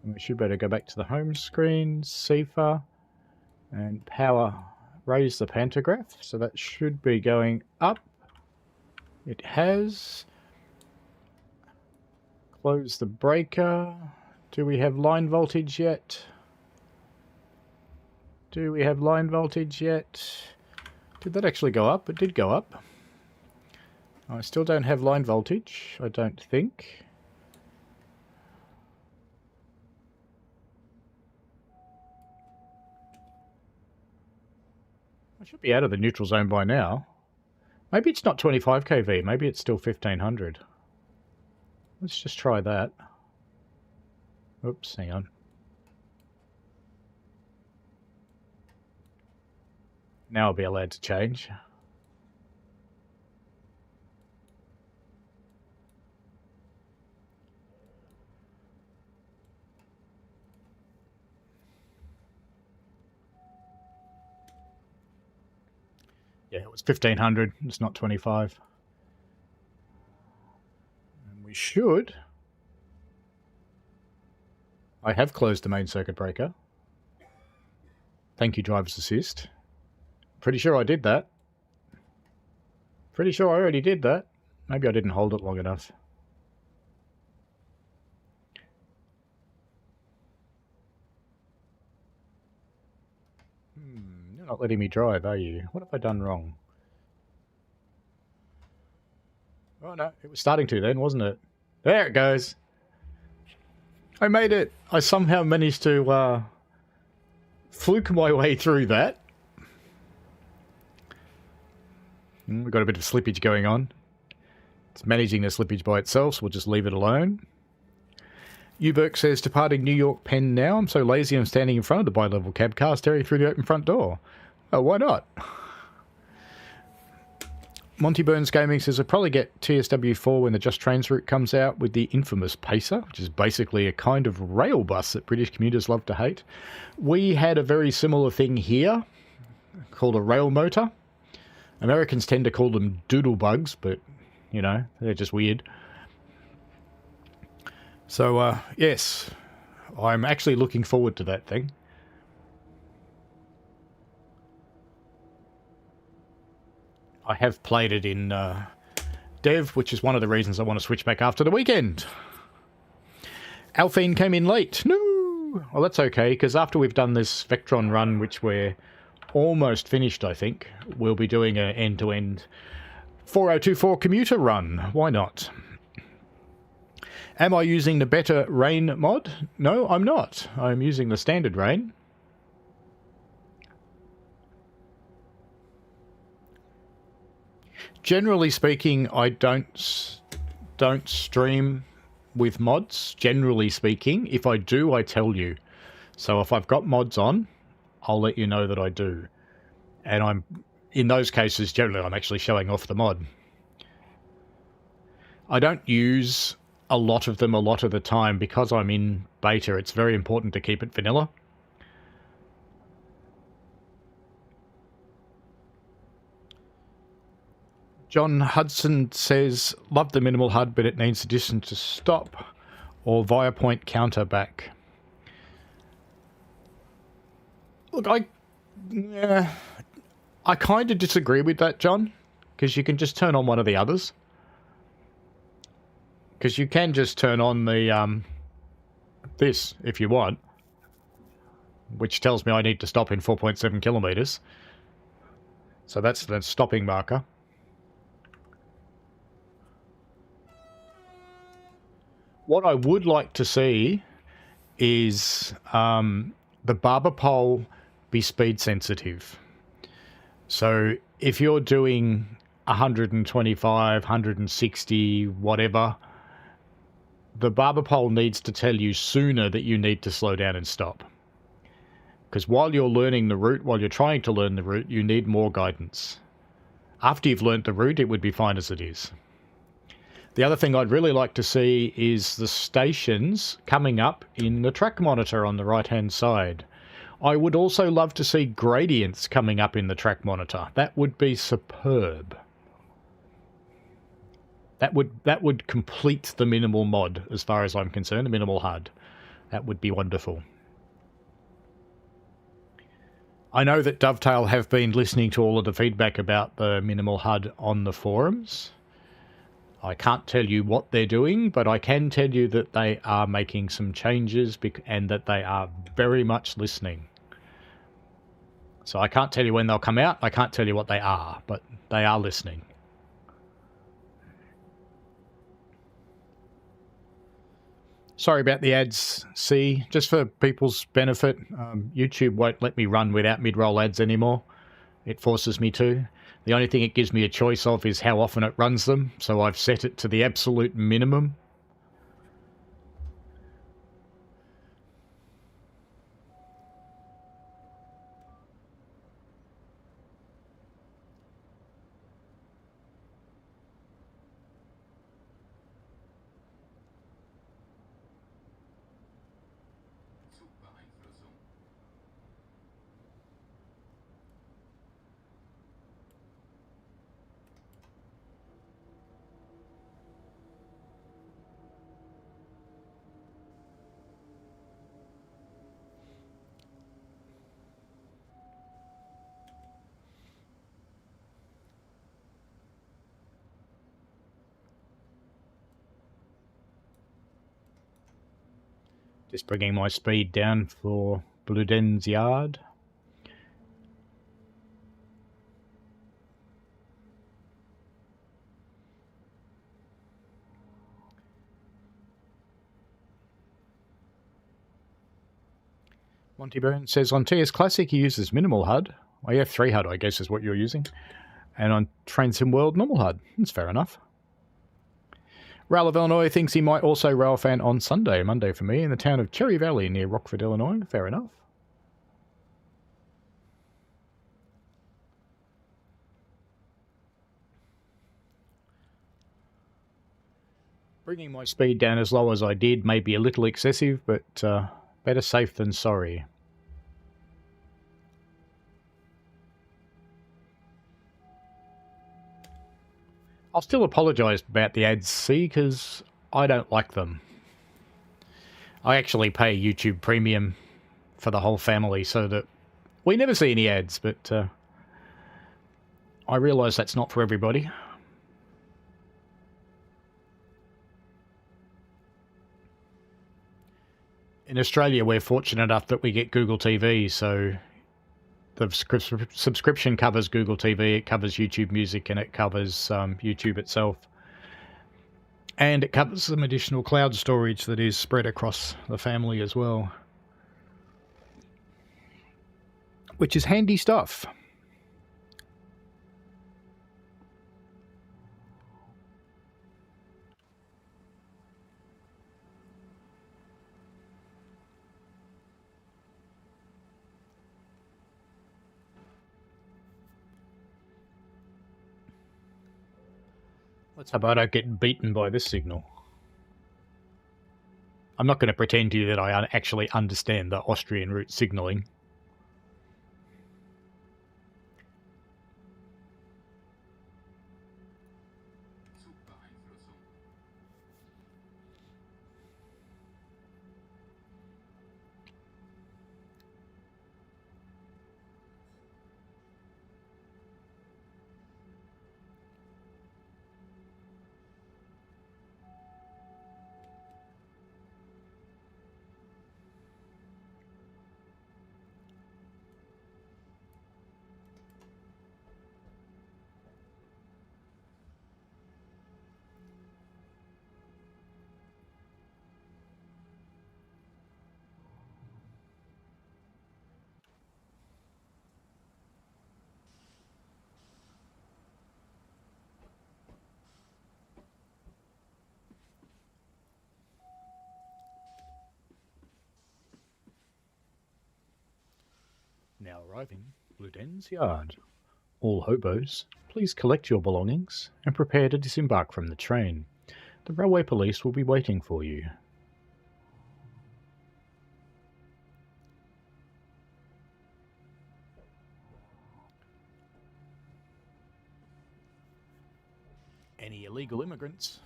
And we should better go back to the home screen. CIFA. And power. Raise the pantograph. So that should be going up. It has. Close the breaker. Do we have line voltage yet? Do we have line voltage yet? Did that actually go up? It did go up. I still don't have line voltage, I don't think. I should be out of the neutral zone by now. Maybe it's not 25 kV, maybe it's still 1500. Let's just try that. Oops, hang on. Now I'll be allowed to change. Yeah, it was 1500, it's not 25. And we should... I have closed the main circuit breaker. Thank you, driver's assist. Pretty sure I did that. Pretty sure I already did that. Maybe I didn't hold it long enough. You're not letting me drive, are you? What have I done wrong? Oh no, it was starting to then, wasn't it? There it goes. I made it. I somehow managed to fluke my way through that. We've got a bit of slippage going on. It's managing the slippage by itself, so we'll just leave it alone. Uberk says, departing New York Penn now. I'm so lazy I'm standing in front of the bi-level cab car staring through the open front door. Oh, why not? Monty Burns Gaming says, I'll probably get TSW4 when the Just Trains route comes out with the infamous Pacer, which is basically a kind of rail bus that British commuters love to hate. We had a very similar thing here called a rail motor. Americans tend to call them doodle bugs, but, you know, they're just weird. So, yes, I'm actually looking forward to that thing. I have played it in Dev, which is one of the reasons I want to switch back after the weekend. Alphine came in late. No! Well, that's okay, because after we've done this Vectron run, which we're almost finished, I think, we'll be doing an end-to-end 4024 commuter run. Why not? Am I using the better rain mod? No, I'm not. I'm using the standard rain. Generally speaking, I don't stream with mods. Generally speaking, if I do, I tell you. So if I've got mods on, I'll let you know that I do. And I'm, in those cases, generally I'm actually showing off the mod. I don't use a lot of them a lot of the time because I'm in beta. It's very important to keep it vanilla. John Hudson says, love the minimal HUD, but it needs a distance to stop or via point counter back. Look, I kind of disagree with that, John, because you can just turn on one of the others. Because you can just turn on the this if you want, which tells me I need to stop in 4.7 kilometers. So that's the stopping marker. What I would like to see is the barber pole be speed sensitive. So if you're doing 125, 160, whatever, the barber pole needs to tell you sooner that you need to slow down and stop. Because while you're learning the route, while you're trying to learn the route, you need more guidance. After you've learnt the route, it would be fine as it is. The other thing I'd really like to see is the stations coming up in the track monitor on the right-hand side. I would also love to see gradients coming up in the track monitor. That would be superb. That would complete the minimal mod, as far as I'm concerned, the minimal HUD. That would be wonderful. I know that Dovetail have been listening to all of the feedback about the minimal HUD on the forums. I can't tell you what they're doing, but I can tell you that they are making some changes and that they are very much listening. So I can't tell you when they'll come out. I can't tell you what they are, but they are listening. Sorry about the ads, C. Just for people's benefit, YouTube won't let me run without mid-roll ads anymore. It forces me to. The only thing it gives me a choice of is how often it runs them, so I've set it to the absolute minimum. Just bringing my speed down for Bluden's yard. Monty Burns says, on TS Classic he uses minimal HUD. Oh yeah, 3 HUD I guess is what you're using. And on Train Sim World, normal HUD. That's fair enough. Rail of Illinois thinks he might also rail fan on Sunday, Monday for me, in the town of Cherry Valley near Rockford, Illinois. Fair enough. Bringing my speed down as low as I did may be a little excessive, but better safe than sorry. I'll still apologise about the ads, see, because I don't like them. I actually pay YouTube Premium for the whole family so that we never see any ads, but I realise that's not for everybody. In Australia, we're fortunate enough that we get Google TV, so the subscription covers Google TV, it covers YouTube Music, and it covers YouTube itself. And it covers some additional cloud storage that is spread across the family as well. Which is handy stuff. Let's hope I don't get beaten by this signal. I'm not going to pretend to you that I actually understand the Austrian route signalling. Now arriving, Bluden's Yard. All hobos, please collect your belongings and prepare to disembark from the train. The railway police will be waiting for you. Any illegal immigrants?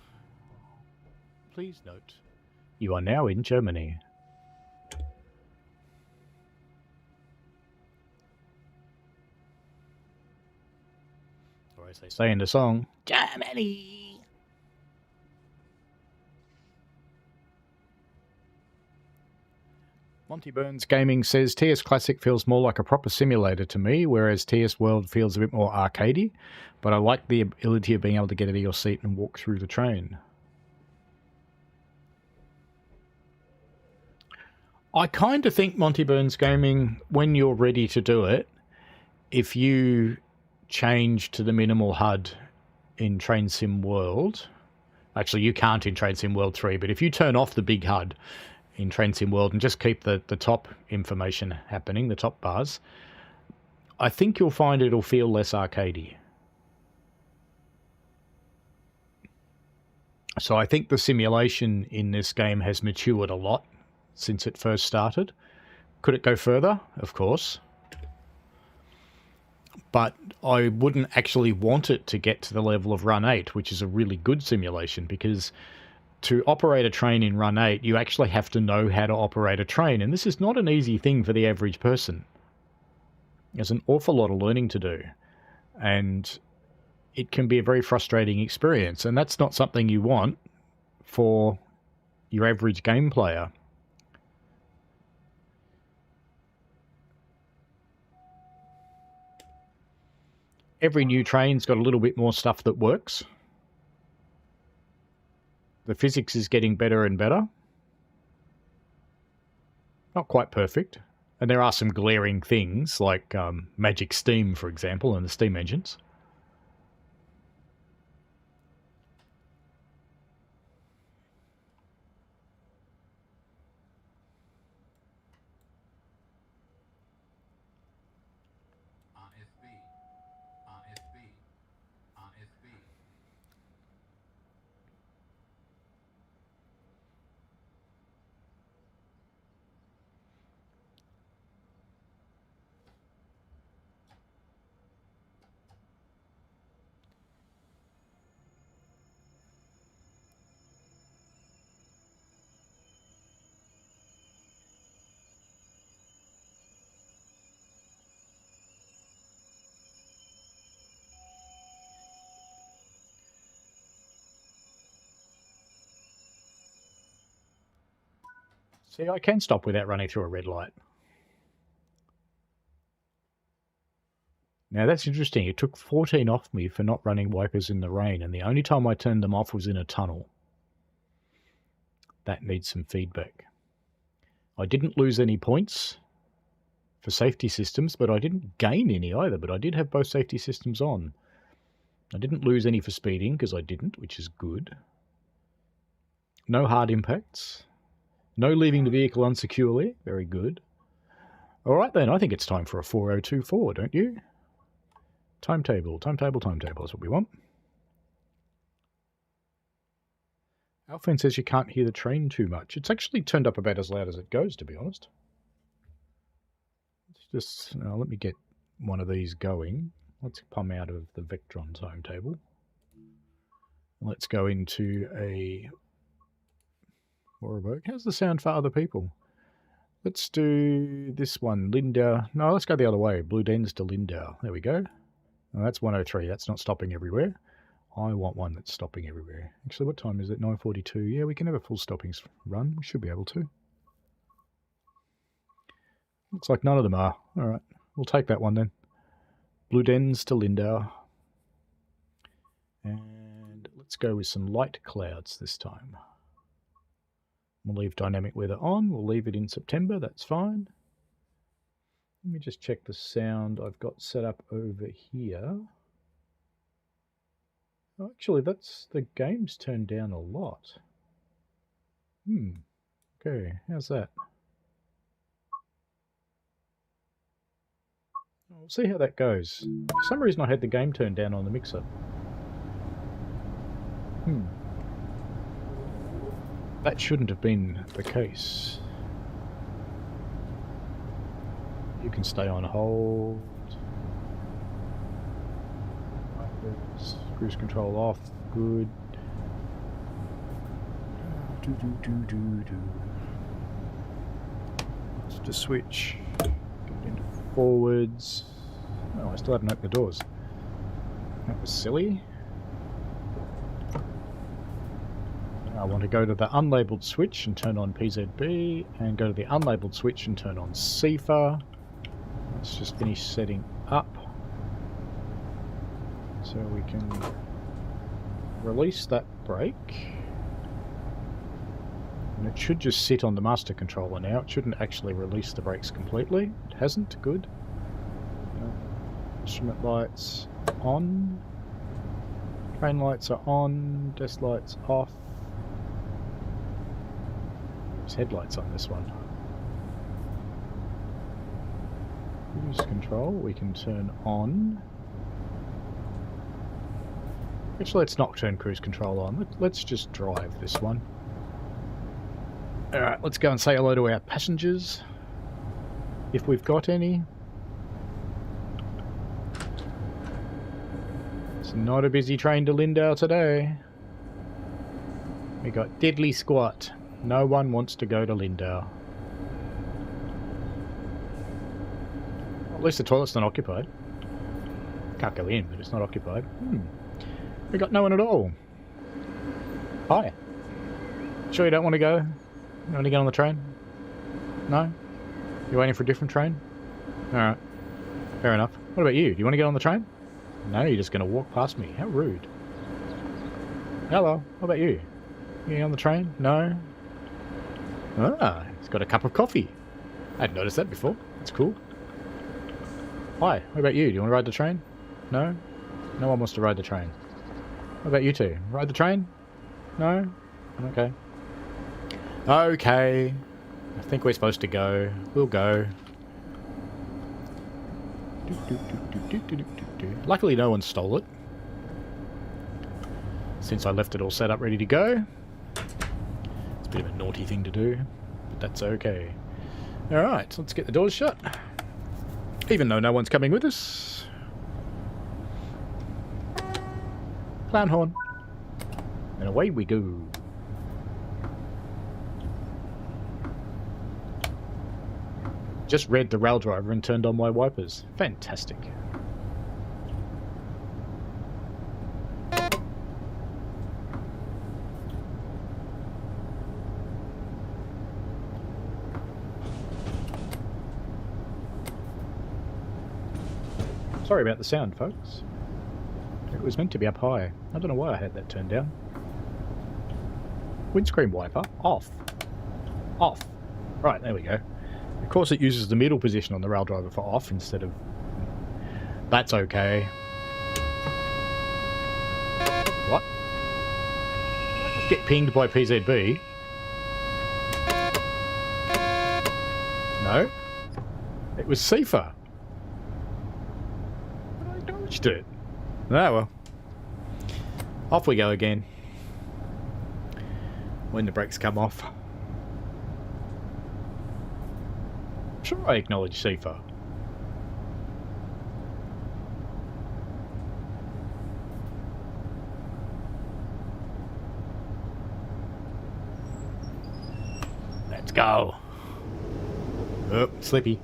Please note, you are now in Germany. Or as they say in the song, Germany! Monty Burns Gaming says TS Classic feels more like a proper simulator to me, whereas TS World feels a bit more arcadey, but I like the ability of being able to get out of your seat and walk through the train. I kind of think Monty Burns Gaming, when you're ready to do it, if you change to the minimal HUD in Train Sim World, actually you can't in Train Sim World 3, but if you turn off the big HUD in Train Sim World and just keep the top information happening, the top bars, I think you'll find it'll feel less arcadey. So I think the simulation in this game has matured a lot since it first started. Could it go further? Of course. But I wouldn't actually want it to get to the level of Run 8, which is a really good simulation, because to operate a train in Run 8, you actually have to know how to operate a train, and this is not an easy thing for the average person. There's an awful lot of learning to do, and it can be a very frustrating experience, and that's not something you want for your average game player. Every new train's got a little bit more stuff that works. The physics is getting better and better. Not quite perfect. And there are some glaring things, like magic steam, for example, and the steam engines. See, I can stop without running through a red light. Now that's interesting. It took 14 off me for not running wipers in the rain, and the only time I turned them off was in a tunnel. That needs some feedback. I didn't lose any points for safety systems, but I didn't gain any either, but I did have both safety systems on. I didn't lose any for speeding, because I didn't, which is good. No hard impacts. No leaving the vehicle unsecurely. Very good. All right, then. I think it's time for a 4024, don't you? Timetable. Timetable is what we want. Alphen says you can't hear the train too much. It's actually turned up about as loud as it goes, to be honest. Let's just... let me get one of these going. Let's come out of the Vectron timetable. Let's go into a... How's the sound for other people? Let's do this one, Lindau. No, let's go the other way. Bluden's to Lindau. There we go. Oh, that's 103. That's not stopping everywhere. I want one that's stopping everywhere. Actually, what time is it? 9:42. Yeah, we can have a full stoppings run. We should be able to. Looks like none of them are. All right, we'll take that one then. Bluden's to Lindau. And let's go with some light clouds this time. We'll leave dynamic weather on. We'll leave it in September. That's fine. Let me just check the sound I've got set up over here. Oh, actually, that's the game's turned down a lot. Okay, how's that? We'll see how that goes. For some reason I had the game turned down on the mixer. That shouldn't have been the case. You can stay on hold. Cruise control off. Good. Let's just switch. Get into forwards. Oh, I still haven't opened the doors. That was silly. I want to go to the unlabeled switch and turn on PZB, and go to the unlabeled switch and turn on CIFA. Let's just finish setting up so we can release that brake. And it should just sit on the master controller now. It shouldn't actually release the brakes completely. It hasn't. Good. Instrument lights on. Train lights are on. Desk lights off. There's headlights on this one. Cruise control we can turn on. Actually, let's not turn cruise control on. Let's just drive this one. Alright, let's go and say hello to our passengers, if we've got any. It's not a busy train to Lindau today. We got deadly squat. No one wants to go to Lindau. At least the toilet's not occupied. Can't go in, but it's not occupied. We got no one at all. Hi. Sure you don't want to go? You want to get on the train? No? You're waiting for a different train? Alright. Fair enough. What about you? Do you want to get on the train? No, you're just going to walk past me. How rude. Hello. What about you? You getting on the train? No? Ah, he's got a cup of coffee. I hadn't noticed that before. That's cool. Hi. What about you? Do you want to ride the train? No? No one wants to ride the train. What about you two? Ride the train? No? Okay. Okay. I think we're supposed to go. We'll go. Luckily no one stole it, since I left it all set up ready to go. It's a bit of a naughty thing to do, but that's okay. Alright, so let's get the doors shut. Even though no one's coming with us. Clown horn. And away we go. Just read the rail driver and turned on my wipers. Fantastic. Sorry about the sound, folks. It was meant to be up high. I don't know why I had that turned down. Windscreen wiper off. Off. Right, there we go. Of course it uses the middle position on the rail driver for off instead of... That's okay. What? Did I just get pinged by PZB? No. It was CIFA. But I dodged it. Oh well. Off we go again. When the brakes come off. Sure, I acknowledge CIFA. Let's go. Oh, slippy.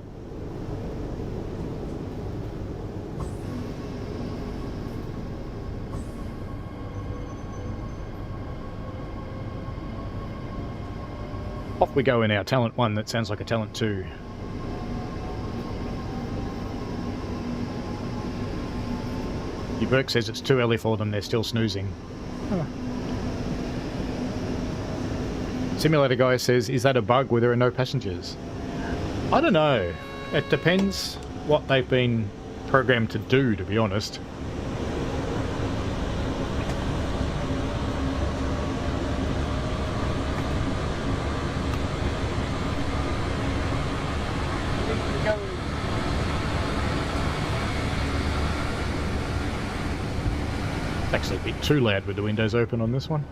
Off we go in our Talent 1 that sounds like a Talent 2. Burke says it's too early for them, they're still snoozing. Huh. Simulator guy says, is that a bug where there are no passengers? I don't know. It depends what they've been programmed to do, to be honest. It's actually a bit too loud with the windows open on this one.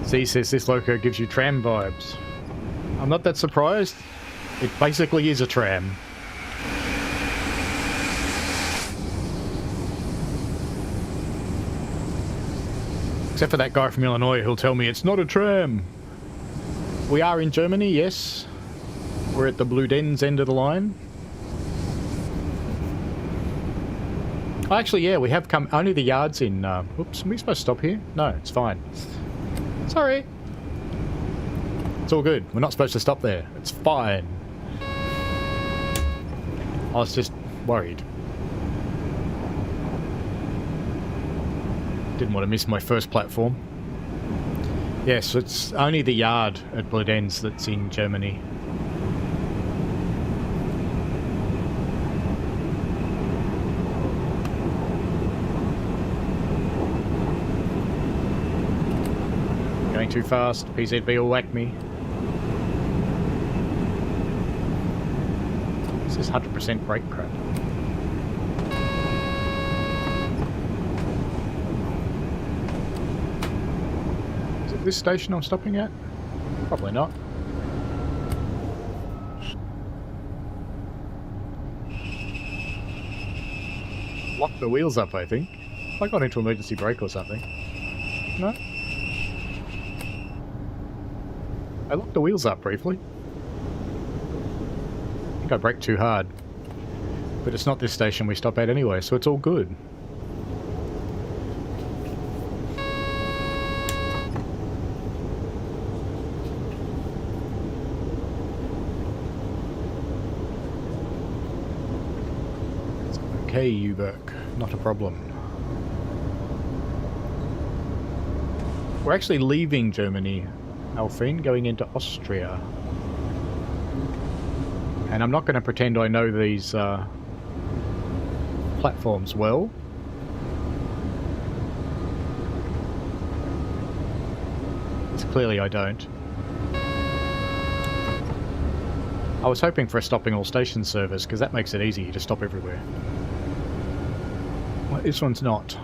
C says this loco gives you tram vibes. I'm not that surprised. It basically is a tram. Except for that guy from Illinois who'll tell me it's not a tram. We are in Germany, yes. We're at the Bludenz end of the line. Oh, actually, yeah, we have come... Only the yard's in... Oops, are we supposed to stop here? No, it's fine. Sorry. It's all good. We're not supposed to stop there. It's fine. I was just worried. Didn't want to miss my first platform. Yes, it's only the yard at Bludenz that's in Germany. Going too fast. PZB will whack me. This is 100% brake crap. Is it this station I'm stopping at? Probably not. Lock the wheels up, I think. I got into emergency brake or something. No? I locked the wheels up briefly. I think I braked too hard. But it's not this station we stop at anyway, so it's all good. It's okay, Uberk. Not a problem. We're actually leaving Germany, Alfine, going into Austria. And I'm not going to pretend I know these platforms well. It's clearly I don't. I was hoping for a stopping all station service, because that makes it easy to stop everywhere. Well, this one's not.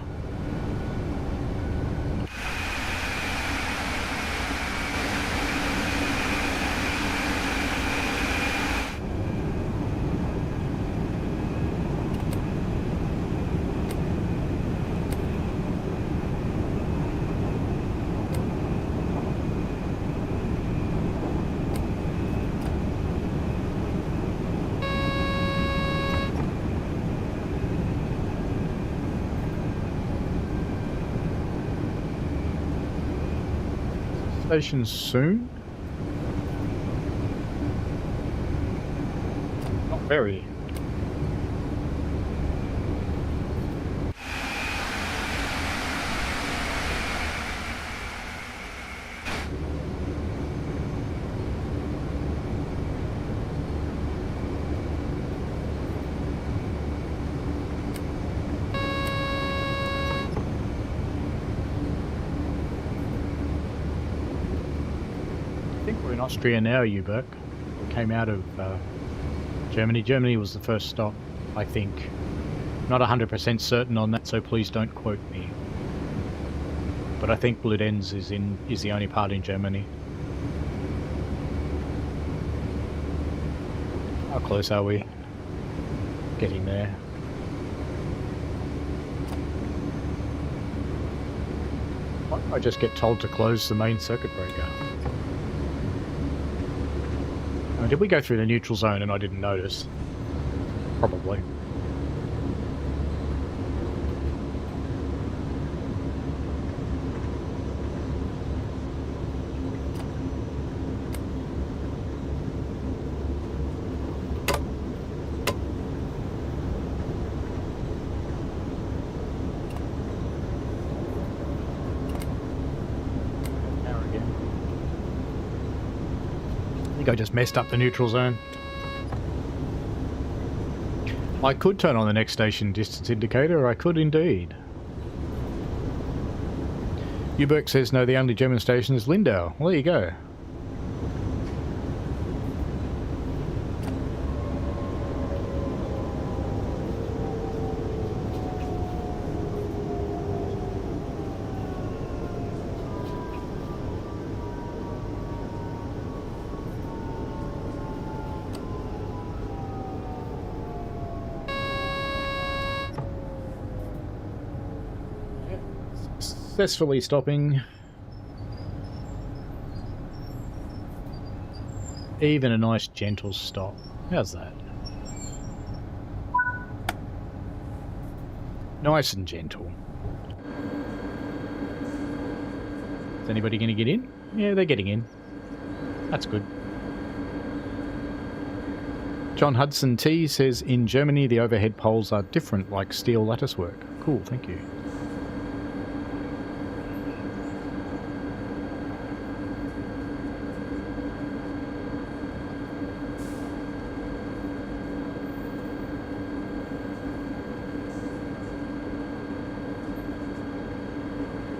Station soon? Not very. In Austria now, Uberk. Came out of Germany. Germany was the first stop, I think. Not 100% certain on that, so please don't quote me. But I think Bludenz is the only part in Germany. How close are we? Getting there. Why did I just get told to close the main circuit breaker? Did we go through the neutral zone and I didn't notice? Probably. I just messed up the neutral zone. I could turn on the next station distance indicator, I could indeed. Uberk says no, the only German station is Lindau. Well, there you go. Successfully stopping. Even a nice gentle stop. How's that? Nice and gentle. Is anybody going to get in? Yeah, they're getting in. That's good. John Hudson T says, in Germany the overhead poles are different, like steel lattice work. Cool, thank you.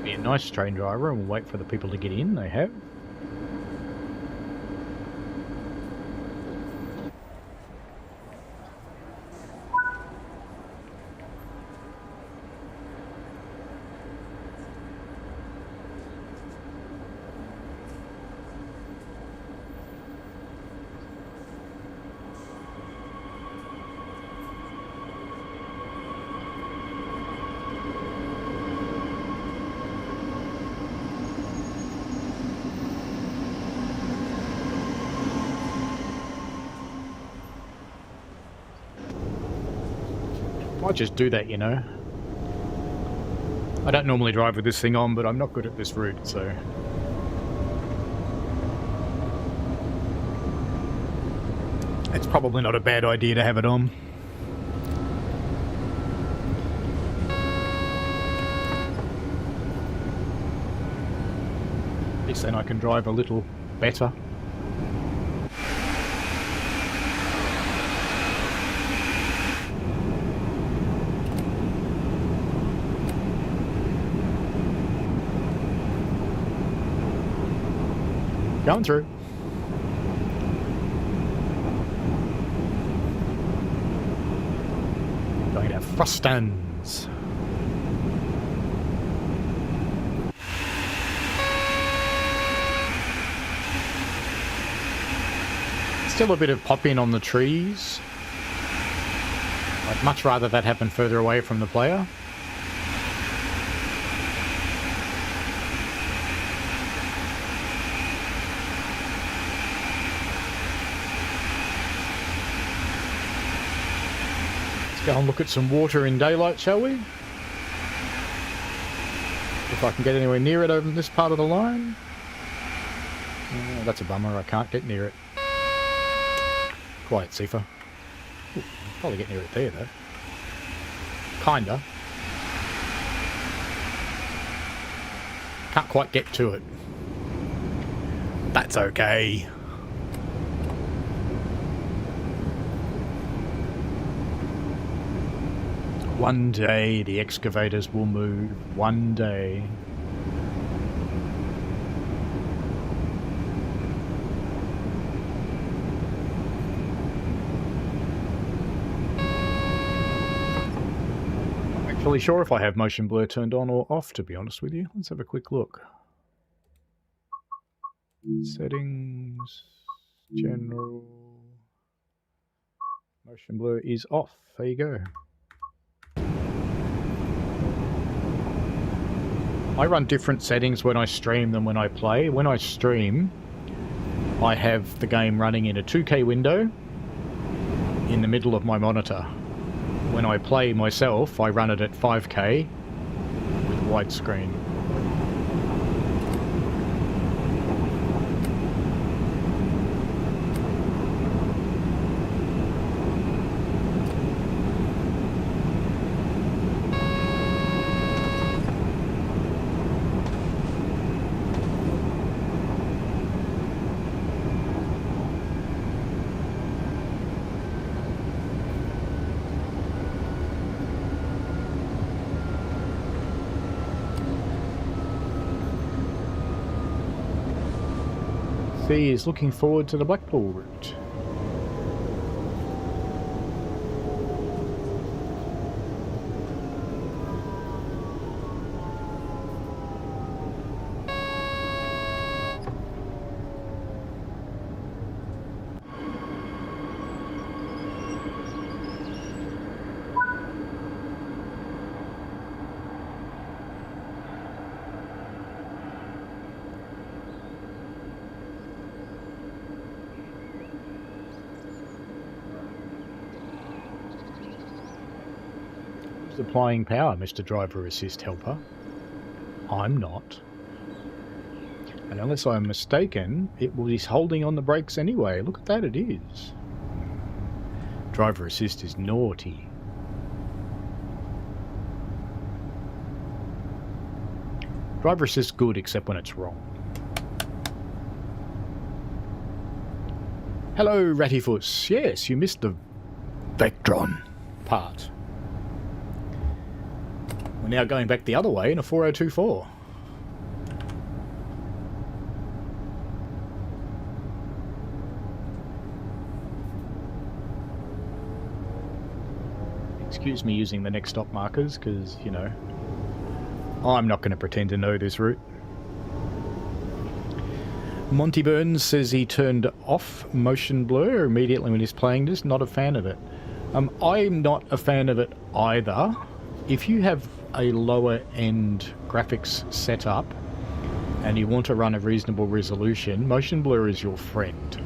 Be a nice train driver and we'll wait for the people to get in. They have. Might just do that, you know. I don't normally drive with this thing on, but I'm not good at this route, so... It's probably not a bad idea to have it on. At least then I can drive a little better. Going through. Going to have Frustans. Still a bit of pop-in on the trees. I'd much rather that happen further away from the player. Go and look at some water in daylight, shall we? If I can get anywhere near it over this part of the line. Oh, that's a bummer, I can't get near it. Quiet, Sifa. Ooh, probably get near it there, though. Kinda. Can't quite get to it. That's okay. One day the excavators will move. One day. I'm actually sure if I have motion blur turned on or off, to be honest with you. Let's have a quick look. Settings. General. Motion blur is off. There you go. I run different settings when I stream than when I play. When I stream, I have the game running in a 2K window in the middle of my monitor. When I play myself, I run it at 5K with widescreen. C is looking forward to the Blackpool route. who's applying power, Mr. Driver Assist Helper. I'm not. And unless I'm mistaken, it is holding on the brakes anyway. Look at that, it is. Driver Assist is naughty. Driver Assist good, except when it's wrong. Hello, Rattyfuss. Yes, you missed the Vectron part. We're now going back the other way in a 4024. Excuse me using the next stop markers, because, you know, I'm not going to pretend to know this route. Monty Burns says he turned off motion blur immediately when he's playing this. Not a fan of it. I'm not a fan of it either. If you have a lower end graphics setup and you want to run a reasonable resolution, motion blur is your friend.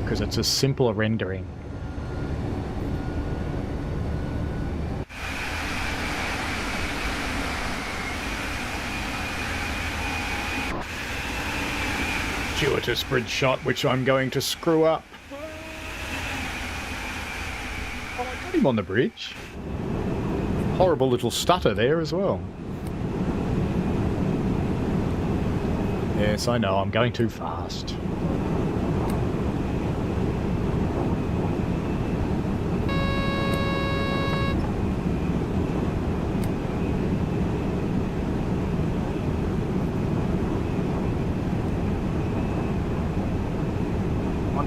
Because it's a simpler rendering. Fortuitous bridge shot, which I'm going to screw up. Oh, I got him on the bridge. Horrible little stutter there as well. Yes, I know, I'm going too fast.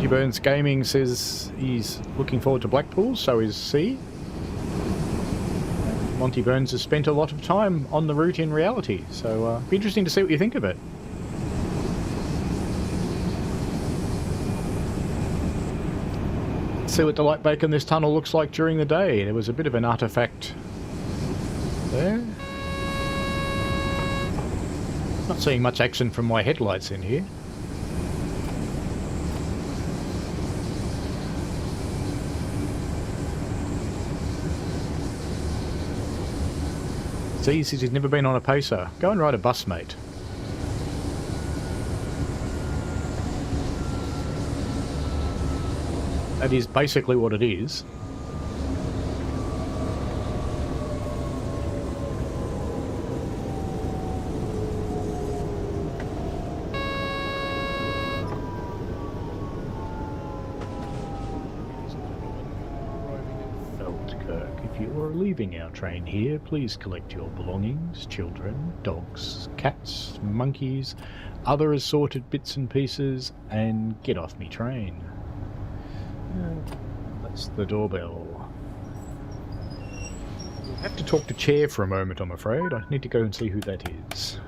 Burns Gaming says he's looking forward to Blackpool, so is C. Monty Burns has spent a lot of time on the route in reality, so it'll be interesting to see what you think of it. See what the light bake in this tunnel looks like during the day. There was a bit of an artifact there. Not seeing much action from my headlights in here. He says he's never been on a pacer. Go and ride a bus, mate. That is basically what it is. Leaving our train here, please collect your belongings, children, dogs, cats, monkeys, other assorted bits and pieces, and get off me train. That's the doorbell. We'll have to talk to Chair for a moment, I'm afraid. I need to go and see who that is.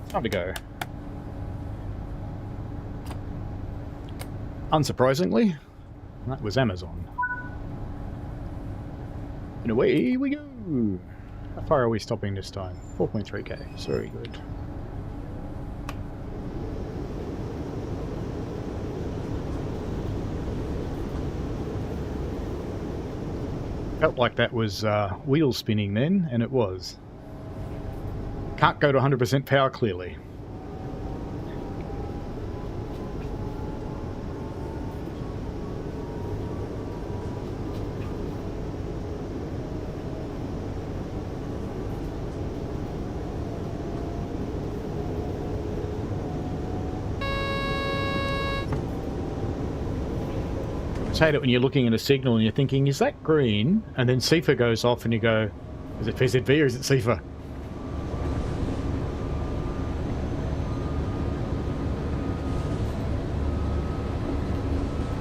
Time to go. Unsurprisingly, that was Amazon. And away we go! How far are we stopping this time? 4.3k. It's very good. Felt like that was wheel spinning then, and it was. Can't go to 100% power clearly. Just hate it when you're looking at a signal and you're thinking, is that green? And then CIFA goes off and you go, is it PZV or is it CIFA?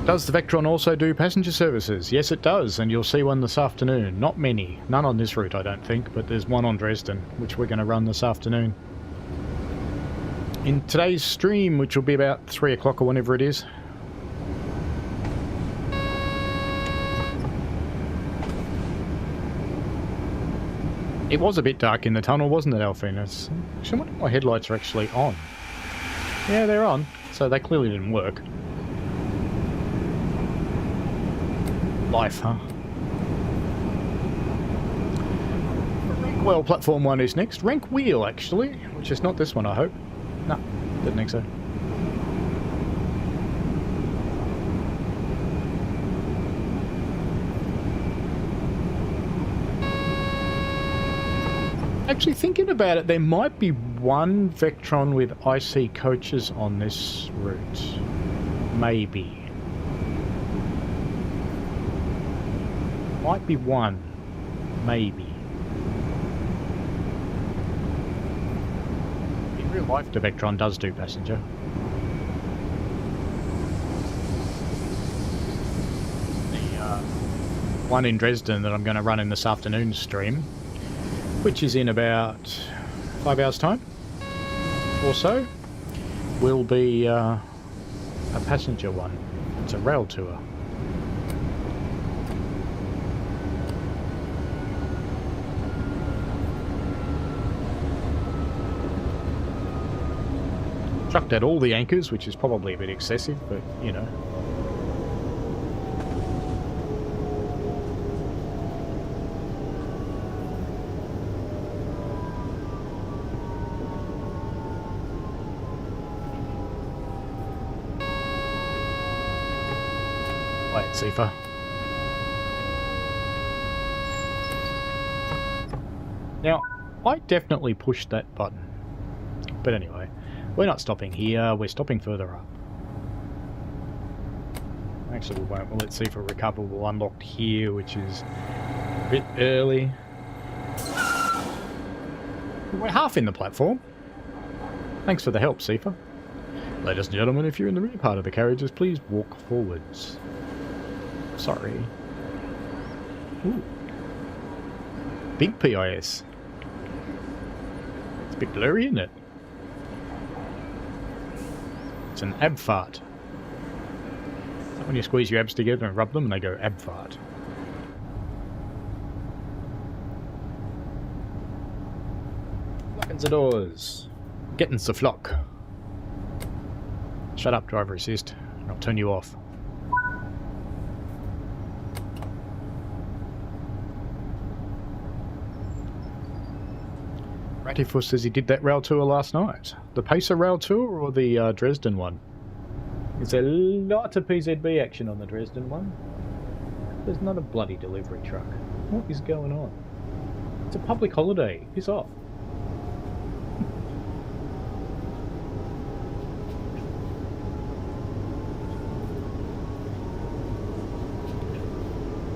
Does the Vectron also do passenger services? Yes, it does, and you'll see one this afternoon. Not many. None on this route, I don't think, but there's one on Dresden, which we're going to run this afternoon. In today's stream, which will be about 3 o'clock or whenever it is. It was a bit dark in the tunnel, wasn't it, Alphinus? Actually, I wonder if my headlights are actually on. Yeah, they're on, so they clearly didn't work. Life, huh? Rank well, platform 1 is next. Rank wheel, actually, which is not this one, I hope. No, didn't think so. Actually, thinking about it, there might be one Vectron with IC coaches on this route. Maybe. Might be one. Maybe. In real life, the Vectron does do passenger. The one in Dresden that I'm going to run in this afternoon's stream, which is in about 5 hours' time or so, will be a passenger one. It's a rail tour. Chucked out all the anchors, which is probably a bit excessive, but you know. Quiet, Sifa. Now, I definitely pushed that button. But anyway. We're not stopping here, we're stopping further up. Actually, we won't. We'll let see if a recoverable unlocked here, which is a bit early. We're half in the platform. Thanks for the help, Sifa. Ladies and gentlemen, if you're in the rear part of the carriages, please walk forwards. Sorry. Ooh. Big PIS. It's a bit blurry, isn't it? It's an ab fart. Is that when you squeeze your abs together and rub them and they go ab fart? Lockins the doors. Getting the flock. Shut up, driver assist. I'll turn you off. Ratifus says he did that rail tour last night. The Pacer rail tour or the Dresden one? There's a lot of PZB action on the Dresden one. There's not a bloody delivery truck. What is going on? It's a public holiday. Piss off.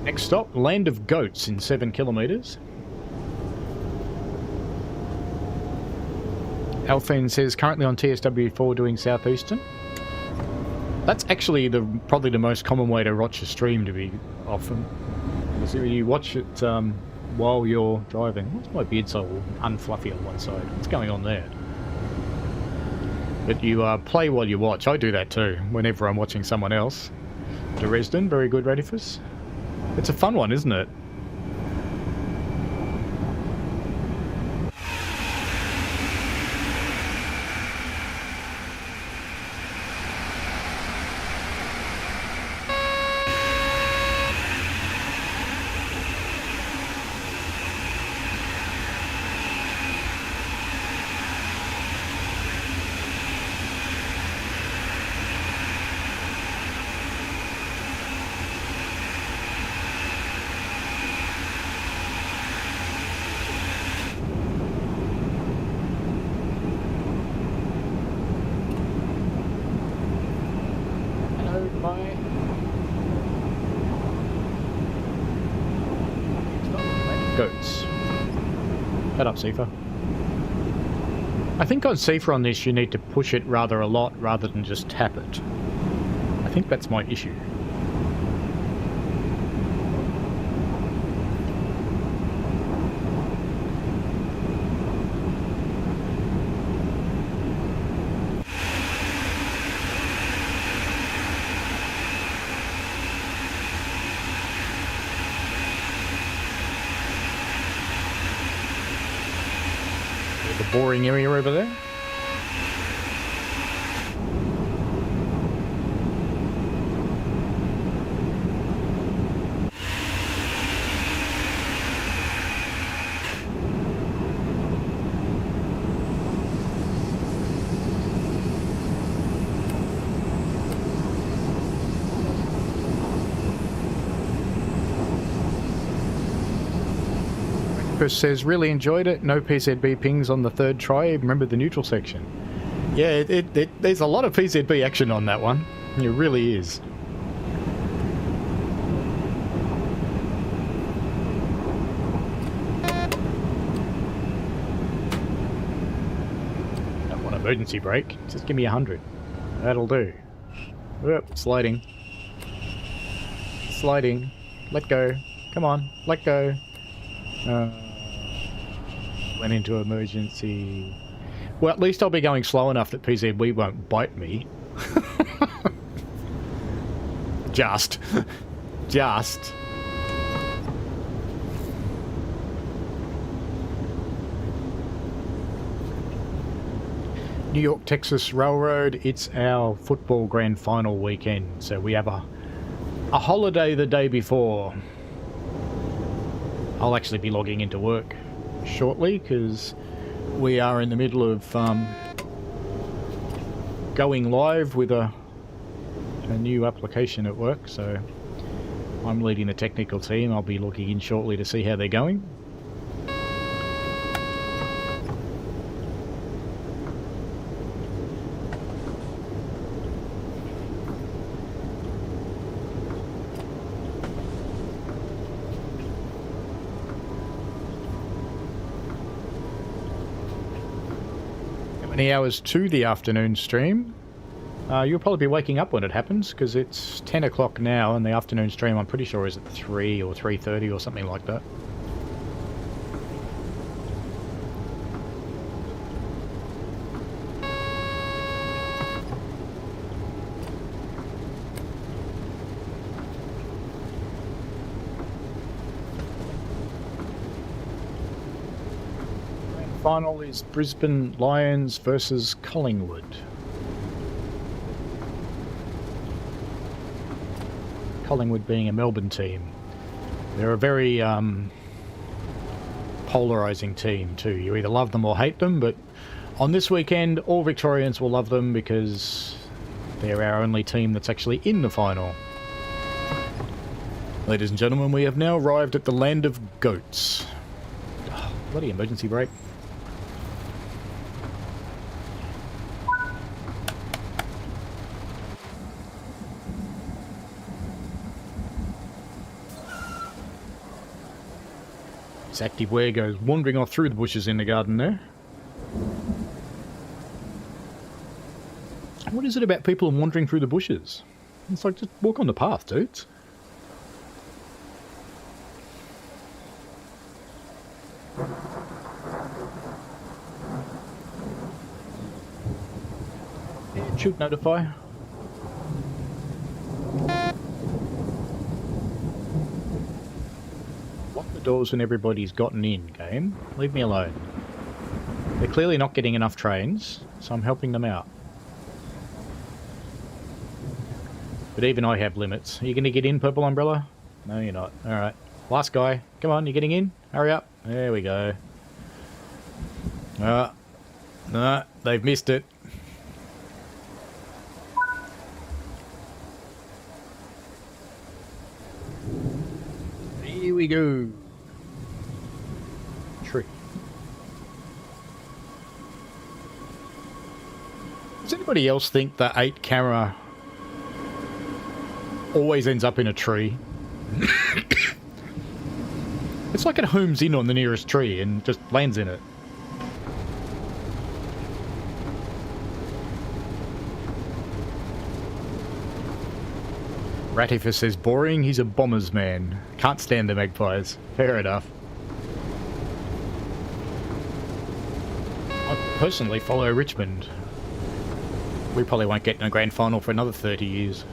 Next stop, Land of Goats in 7 kilometres. Alphine says currently on TSW4 doing Southeastern. That's actually probably the most common way to watch a stream, to be often. So you watch it while you're driving. What's my beard so unfluffy on one side? What's going on there? But you play while you watch. I do that too, whenever I'm watching someone else. Dresden, very good, Radifus. It's a fun one, isn't it? Goats. Head up, Sifa. I think on Sifa on this you need to push it rather a lot rather than just tap it. I think that's my issue. Boring area over there. Chris says, really enjoyed it. No PZB pings on the third try. Remember the neutral section. Yeah, there's a lot of PZB action on that one. It really is. Don't want emergency brake. Just give me 100. That'll do. Oop, sliding. Sliding. Let go. Come on, let go. Went into emergency. Well, at least I'll be going slow enough that PZB won't bite me. Just. New York, Texas Railroad, it's our football grand final weekend, so we have a holiday the day before. I'll actually be logging into work shortly because we are in the middle of going live with a new application at work, so I'm leading the technical team. I'll be logging in shortly to see how they're going. Many hours to the afternoon stream. You'll probably be waking up when it happens because it's 10 o'clock now and the afternoon stream I'm pretty sure is at 3 or 3:30 or something like that. Final is Brisbane Lions versus Collingwood. Collingwood being a Melbourne team. They're a very polarising team too. You either love them or hate them, but on this weekend all Victorians will love them because they're our only team that's actually in the final. Ladies and gentlemen, we have now arrived at the land of goats. Oh, bloody emergency brake. Active Wear goes wandering off through the bushes in the garden there. What is it about people wandering through the bushes? It's like, just walk on the path, dudes. Yeah, it should notify. Doors when everybody's gotten in, game. Leave me alone. They're clearly not getting enough trains, so I'm helping them out. But even I have limits. Are you going to get in, Purple Umbrella? No, you're not. Alright. Last guy. Come on, you're getting in? Hurry up. There we go. No, they've missed it. Here we go. Tree. Does anybody else think the 8 camera always ends up in a tree? It's like it homes in on the nearest tree and just lands in it. Ratifa says boring, he's a bomber's man. Can't stand the magpies. Fair enough. I personally follow Richmond. We probably won't get in a grand final for another 30 years.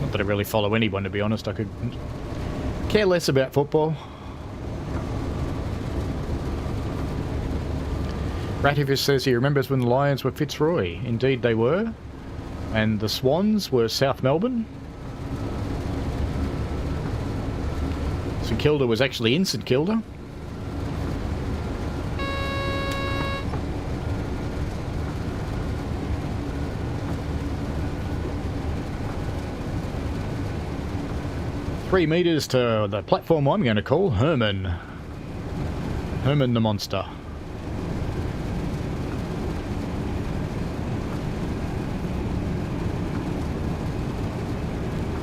Not that I really follow anyone, to be honest. I could care less about football. Rativis says he remembers when the Lions were Fitzroy. Indeed they were. And the Swans were South Melbourne. St Kilda was actually in St Kilda. Three metres to the platform I'm going to call Herman. Herman the Monster.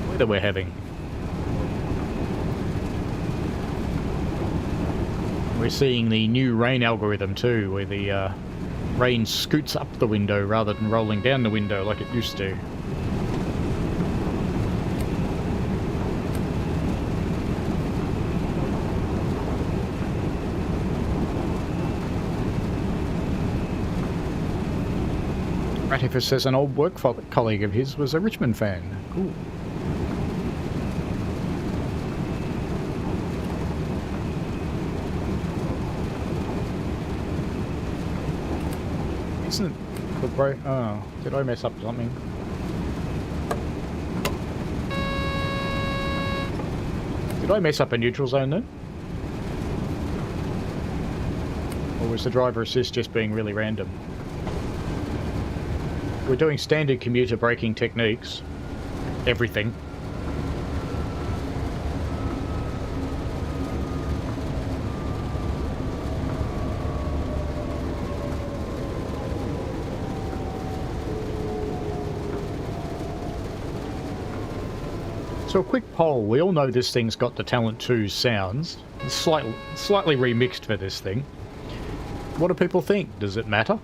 Weather we're having. We're seeing the new rain algorithm too, where the rain scoots up the window rather than rolling down the window like it used to. Ratifer says an old work colleague of his was a Richmond fan. Cool. Isn't the break? Oh, did I mess up something? Did I mess up a neutral zone then? Or was the driver assist just being really random? We're doing standard commuter braking techniques. Everything. So a quick poll. We all know this thing's got the Talent 2 sounds. It's slightly remixed for this thing. What do people think? Does it matter?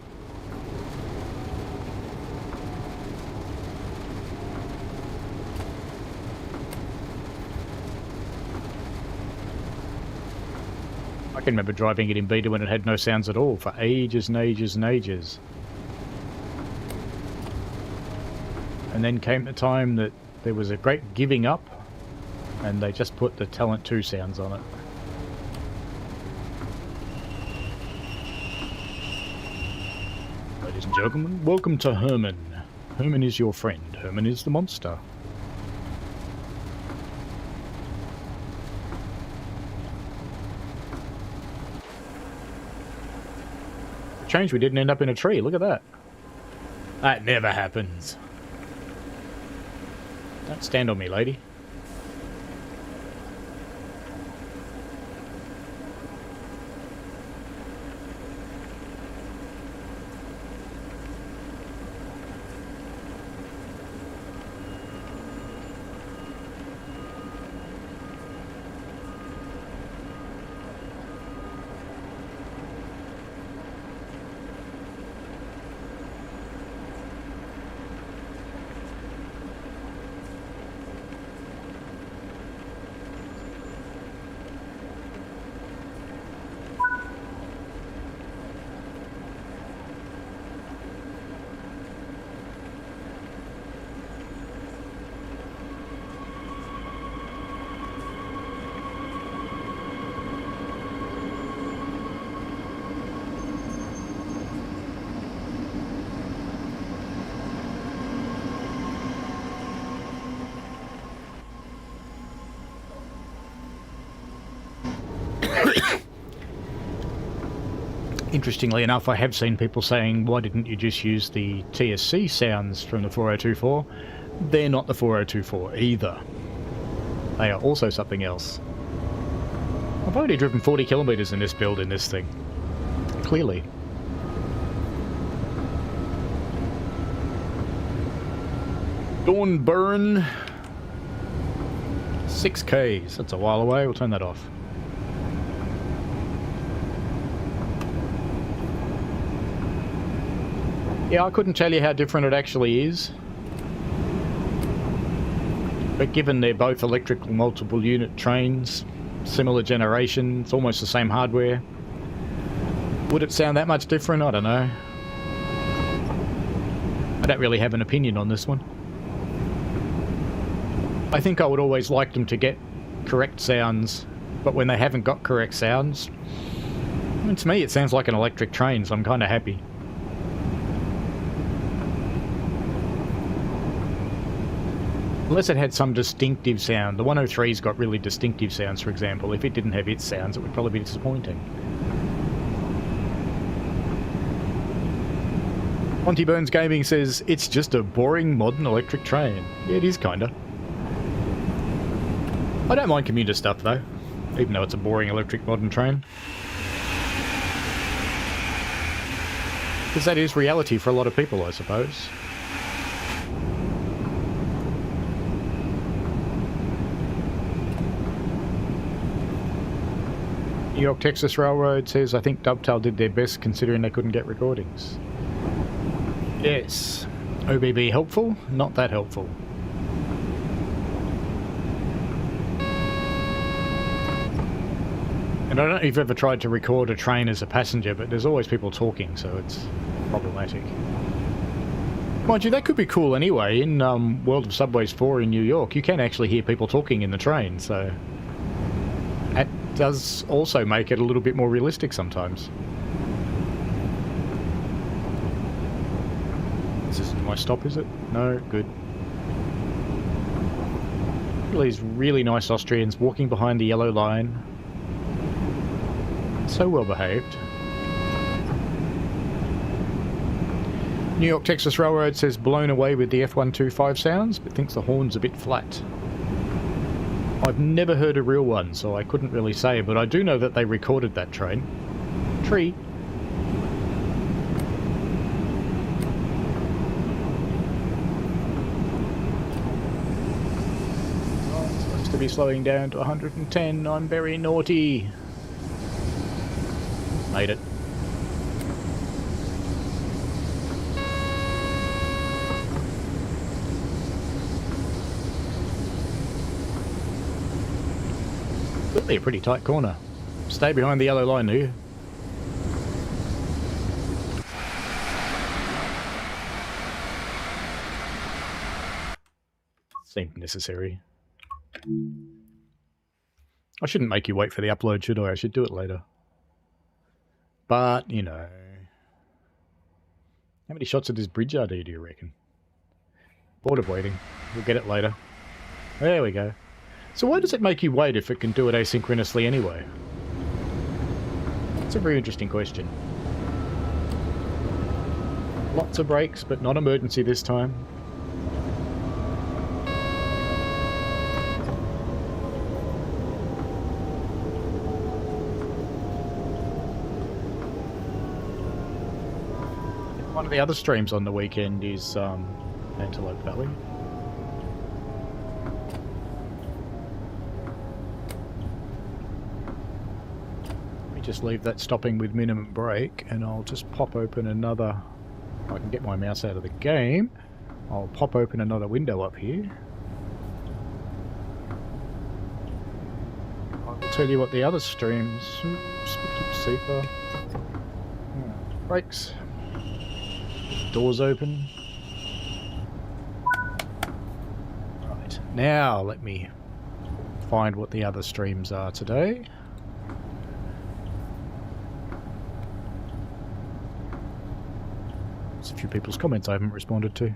I can remember driving it in beta when it had no sounds at all for ages and ages and ages. And then came the time that there was a great giving up and they just put the Talent 2 sounds on it. Ladies and gentlemen, welcome to Herman. Herman is your friend. Herman is the monster. Change, we didn't end up in a tree. Look at that. That never happens. Don't stand on me, lady. Interestingly enough, I have seen people saying, why didn't you just use the TSC sounds from the 4024? They're not the 4024 either. They are also something else. I've only driven 40 kilometers in this build in this thing. Clearly. Dornburn. 6Ks. That's a while away. We'll turn that off. Yeah, I couldn't tell you how different it actually is. But given they're both electrical multiple unit trains, similar generations, almost the same hardware, would it sound that much different? I don't know. I don't really have an opinion on this one. I think I would always like them to get correct sounds, but when they haven't got correct sounds, I mean, to me it sounds like an electric train, so I'm kind of happy. Unless it had some distinctive sound. The 103's got really distinctive sounds, for example. If it didn't have its sounds, it would probably be disappointing. Monty Burns Gaming says, it's just a boring modern electric train. Yeah, it is, kinda. I don't mind commuter stuff, though. Even though it's a boring electric modern train. Because that is reality for a lot of people, I suppose. New York Texas Railroad says, I think Dovetail did their best considering they couldn't get recordings. Yes. OBB helpful? Not that helpful. And I don't know if you've ever tried to record a train as a passenger, but there's always people talking, so it's problematic. Mind you, that could be cool anyway. In World of Subways 4 in New York, you can actually hear people talking in the train, so that does also make it a little bit more realistic sometimes. This isn't my stop, is it? No? Good. Look at these really nice Austrians walking behind the yellow line. So well behaved. New York Texas Railroad says blown away with the F125 sounds, but thinks the horn's a bit flat. I've never heard a real one, so I couldn't really say, but I do know that they recorded that train. Tree. Oh, it's supposed to be slowing down to 110. I'm very naughty. Made it. Really a pretty tight corner. Stay behind the yellow line, do you? Seemed necessary. I shouldn't make you wait for the upload, should I? I should do it later. But, you know... How many shots of this bridge are there, do you reckon? Bored of waiting. We'll get it later. There we go. So why does it make you wait if it can do it asynchronously anyway? That's a very interesting question. Lots of brakes, but not emergency this time. One of the other streams on the weekend is Antelope Valley. Let me just leave that stopping with minimum brake, and I'll just pop open another... If I can get my mouse out of the game, I'll pop open another window up here. I'll tell you what the other streams... Super. Brakes. Doors open. Right, now let me find what the other streams are today. There's a few people's comments I haven't responded to.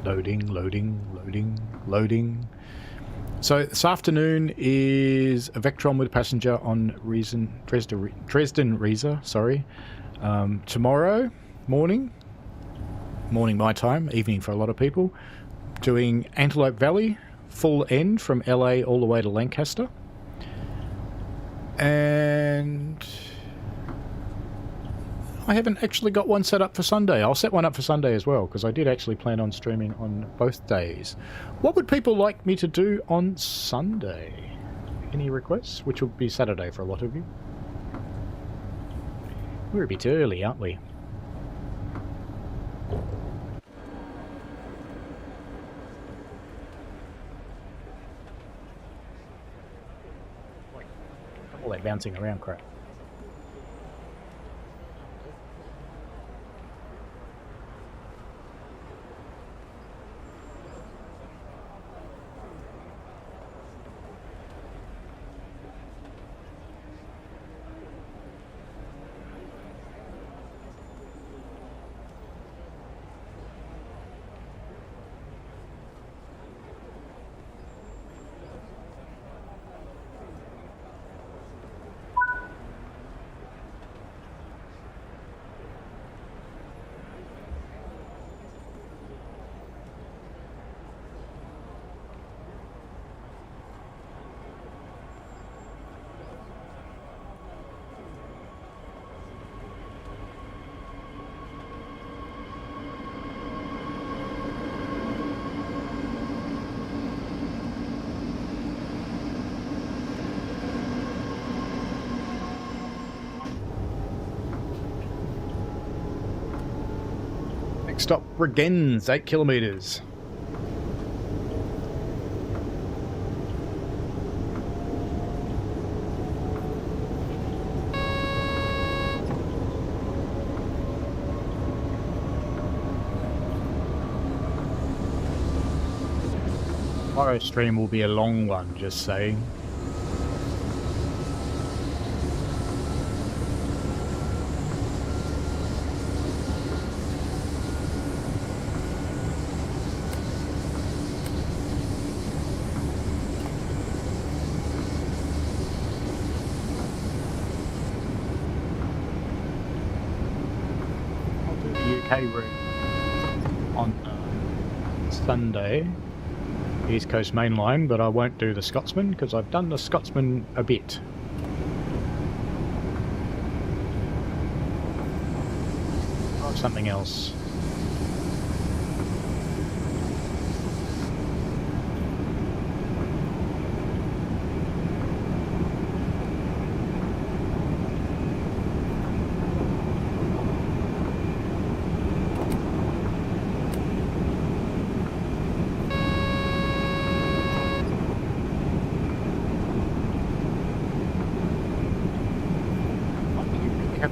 Loading, loading, loading, loading. So this afternoon is a Vectron with a passenger on Dresden Riesa, sorry. Tomorrow morning my time, evening for a lot of people, doing Antelope Valley, full end from LA all the way to Lancaster. And I haven't actually got one set up for Sunday. I'll set one up for Sunday as well, because I did actually plan on streaming on both days. What would people like me to do on Sunday? Any requests? Which will be Saturday for a lot of you. We're a bit early, aren't we? All that bouncing around crap. Stop Bregenz, 8 kilometers. Tomorrow's stream will be a long one, just saying. Route on Sunday, East Coast Main Line, but I won't do the Scotsman because I've done the Scotsman a bit. Or something else.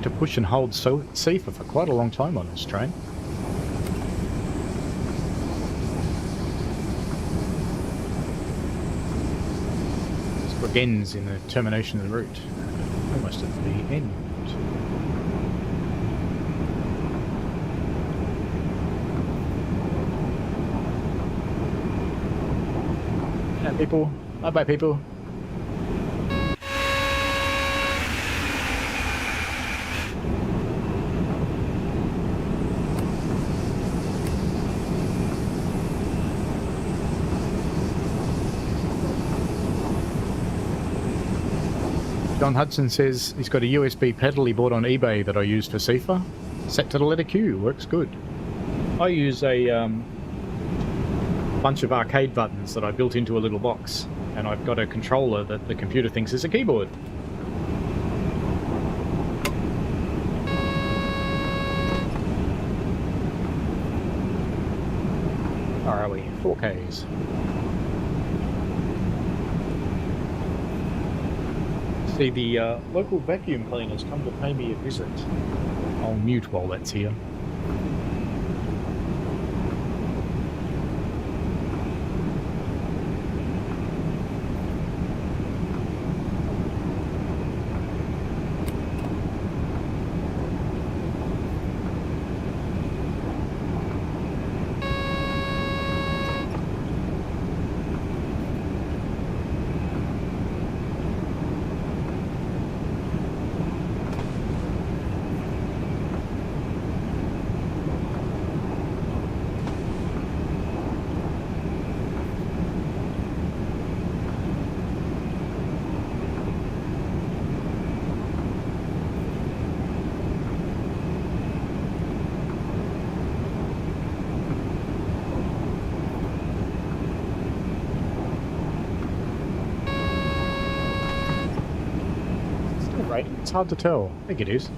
To push and hold Seafer for quite a long time on this train. This begins in the termination of the route, almost at the end. Yeah, people. Bye-bye, people. John Hudson says he's got a USB pedal he bought on eBay that I use for Seafer. Set to the letter Q, works good. I use a bunch of arcade buttons that I built into a little box, and I've got a controller that the computer thinks is a keyboard. Where are we? 4Ks. See, the local vacuum cleaners come to pay me a visit. I'll mute while that's here. rain? It's hard to tell. I think it is.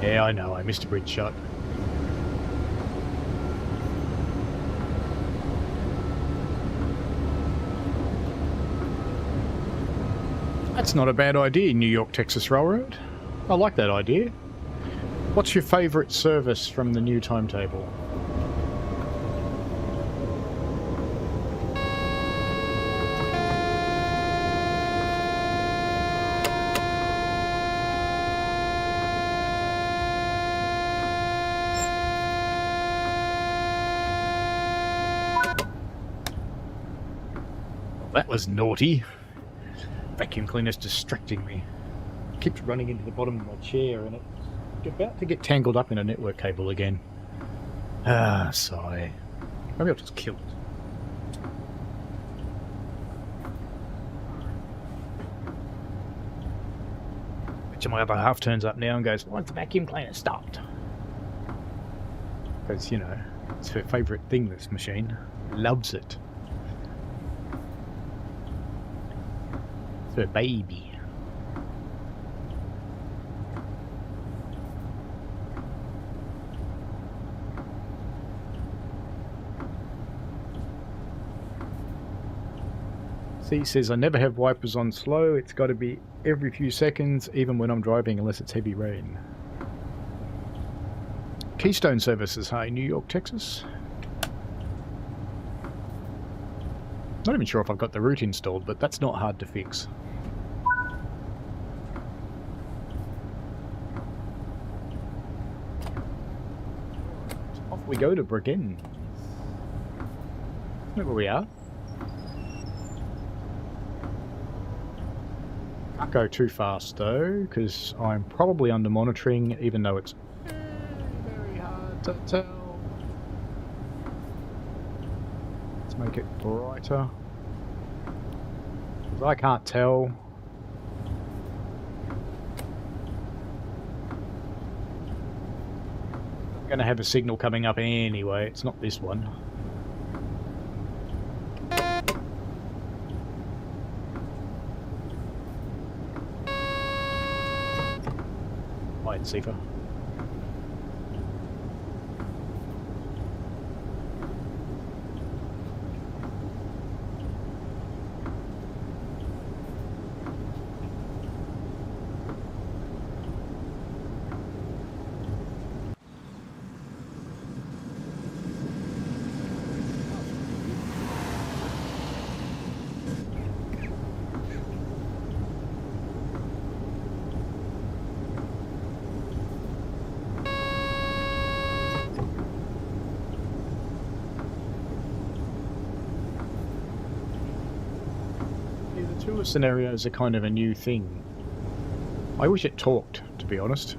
Yeah, I know, I missed a bridge shot. That's not a bad idea, New York, Texas Railroad. I like that idea. What's your favourite service from the new timetable? That was naughty. Vacuum cleaner's distracting me. It keeps running into the bottom of my chair and it's about to get tangled up in a network cable again. Ah, sigh. Maybe I'll just kill it. Bet you my other half turns up now and goes, "Why's the vacuum cleaner stopped?" Because, you know, it's her favourite thing, this machine. Loves it. It's her baby. C says, I never have wipers on slow. It's got to be every few seconds, even when I'm driving, unless it's heavy rain. Keystone Services, hi, New York, Texas. Not even sure if I've got the route installed, but that's not hard to fix. Off we go to Brigham. Isn't that where we are? Can't go too fast though, because I'm probably under monitoring, even though it's very hard to tell. Let's make it brighter, because I can't tell. I'm going to have a signal coming up anyway, it's not this one. Right, Sifa. Tour scenarios are kind of a new thing. I wish it talked, to be honest.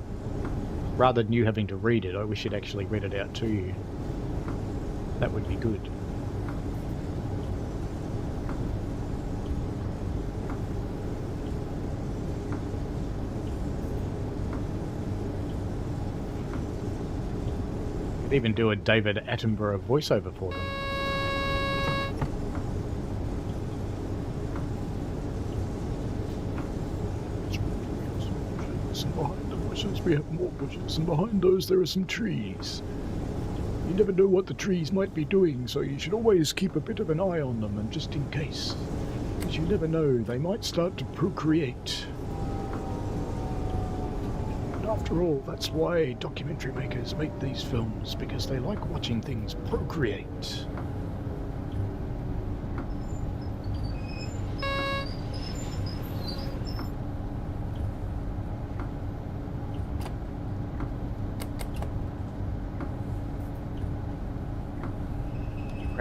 Rather than you having to read it, I wish it actually read it out to you. That would be good. Could even do a David Attenborough voiceover for them. Behind the bushes we have more bushes, and behind those there are some trees. You never know what the trees might be doing, so you should always keep a bit of an eye on them, and just in case. Because you never know, they might start to procreate. And after all, that's why documentary makers make these films, because they like watching things procreate.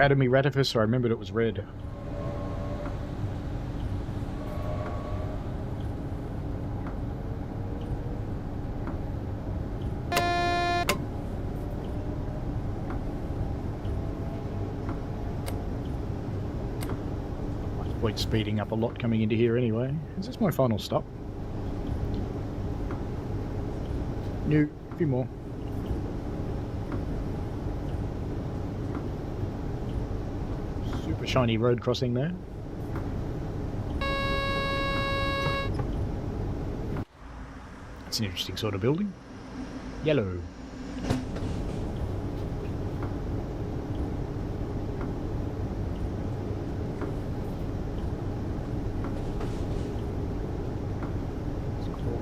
out of me Ratifice, so I remembered it was red. Point speeding up a lot coming into here anyway. Is this my final stop? No, a few more. Super shiny road crossing there. That's an interesting sort of building. Yellow.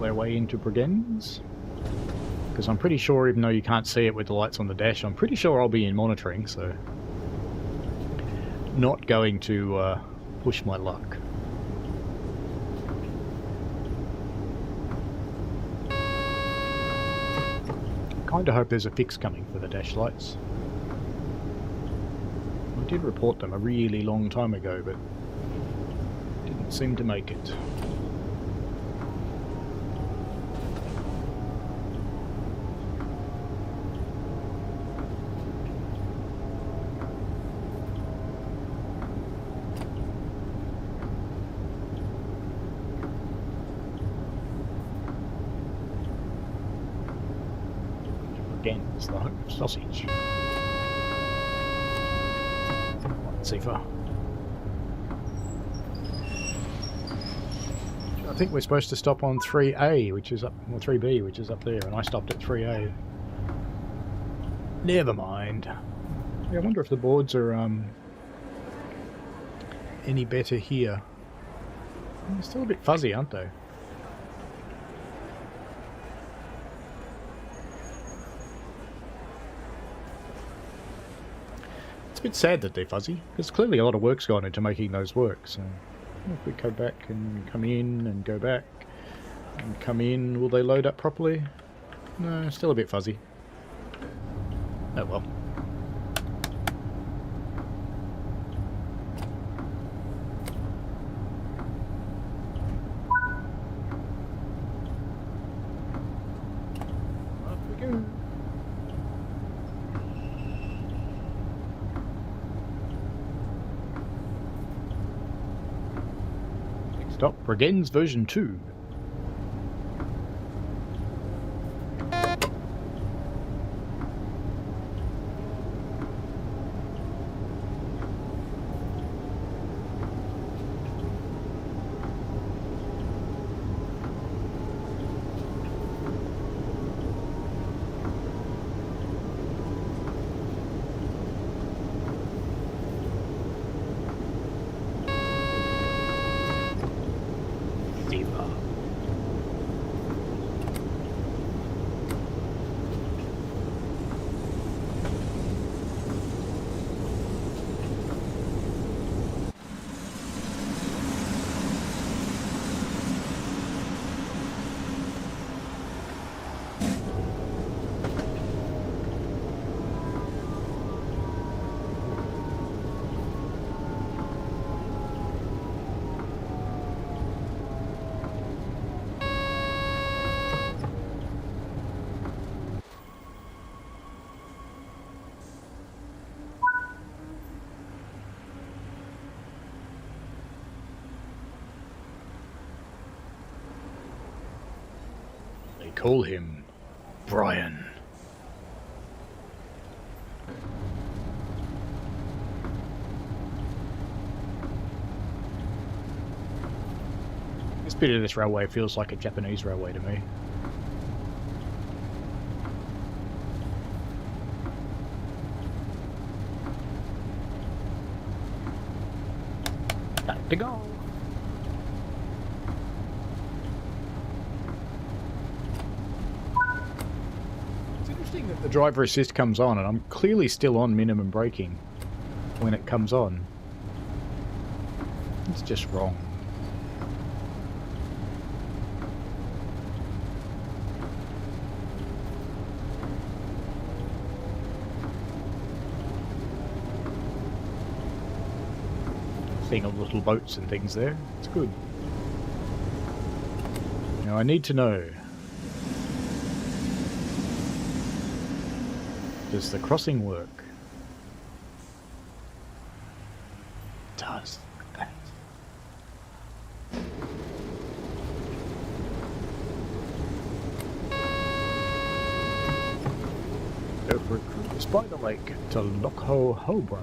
Their way into Bregenz, because I'm pretty sure, even though you can't see it with the lights on the dash, I'm pretty sure I'll be in monitoring, so not going to push my luck. Kind of hope there's a fix coming for the dash lights. I did report them a really long time ago, but didn't seem to make it. Again, it's the home of sausage. Safer. I think we're supposed to stop on 3A, which is up, or 3B, which is up there, and I stopped at 3A. Never mind. Yeah, I wonder if the boards are any better here. They're still a bit fuzzy, aren't they? It's a bit sad that they're fuzzy, because clearly a lot of work's gone into making those work, so if we go back and come in and go back and come in, will they load up properly? No, still a bit fuzzy. Oh well. Off we go. Stop, Bregenz version 2. They call him Brian. This bit of this railway feels like a Japanese railway to me. Time to go. That the driver assist comes on, and I'm clearly still on minimum braking when it comes on. It's just wrong. thing of little boats and things there. It's good. Now I need to know, does the crossing work? It does. Go for a cruise by the lake to Locomotive.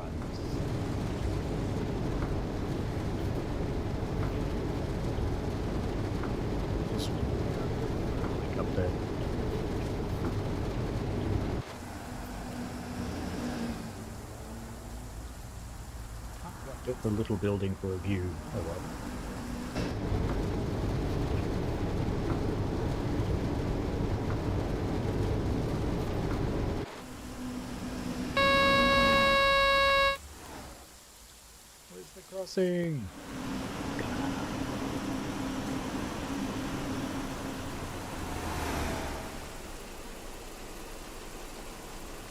Just up there. Get the little building for a view. Oh well. Where's the crossing?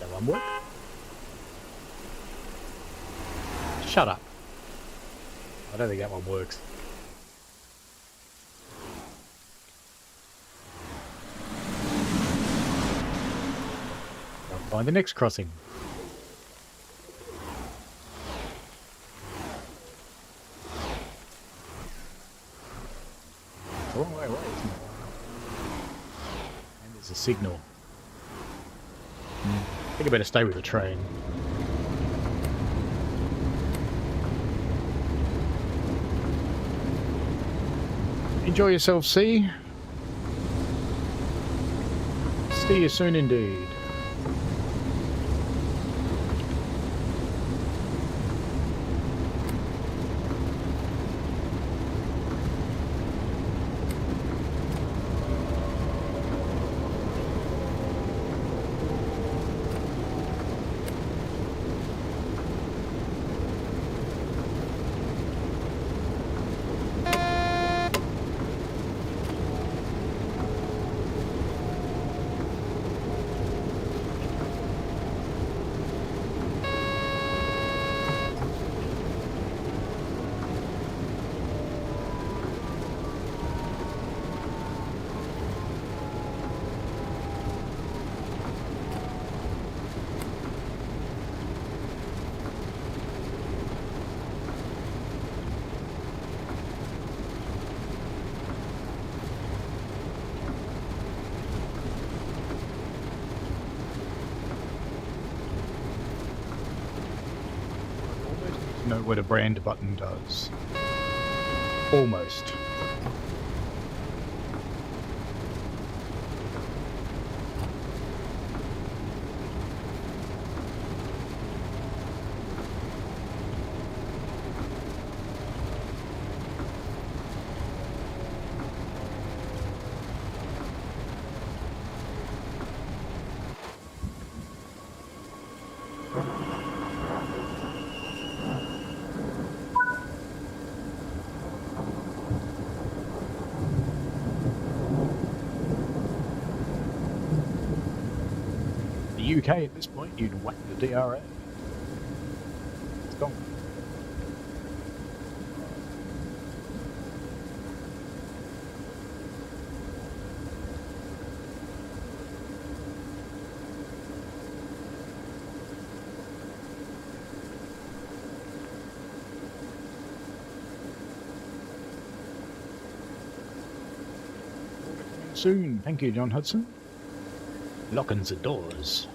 That one work? Shut up. I don't think that one works. I'll find the next crossing. It's a long way away, isn't it? And there's a signal. I think I better stay with the train. Enjoy yourself, C. See you soon indeed. Know what a brand button does. Almost. UK at this point, you'd whack the DRA. It's gone. Soon. Thank you, John Hudson. Locking the doors.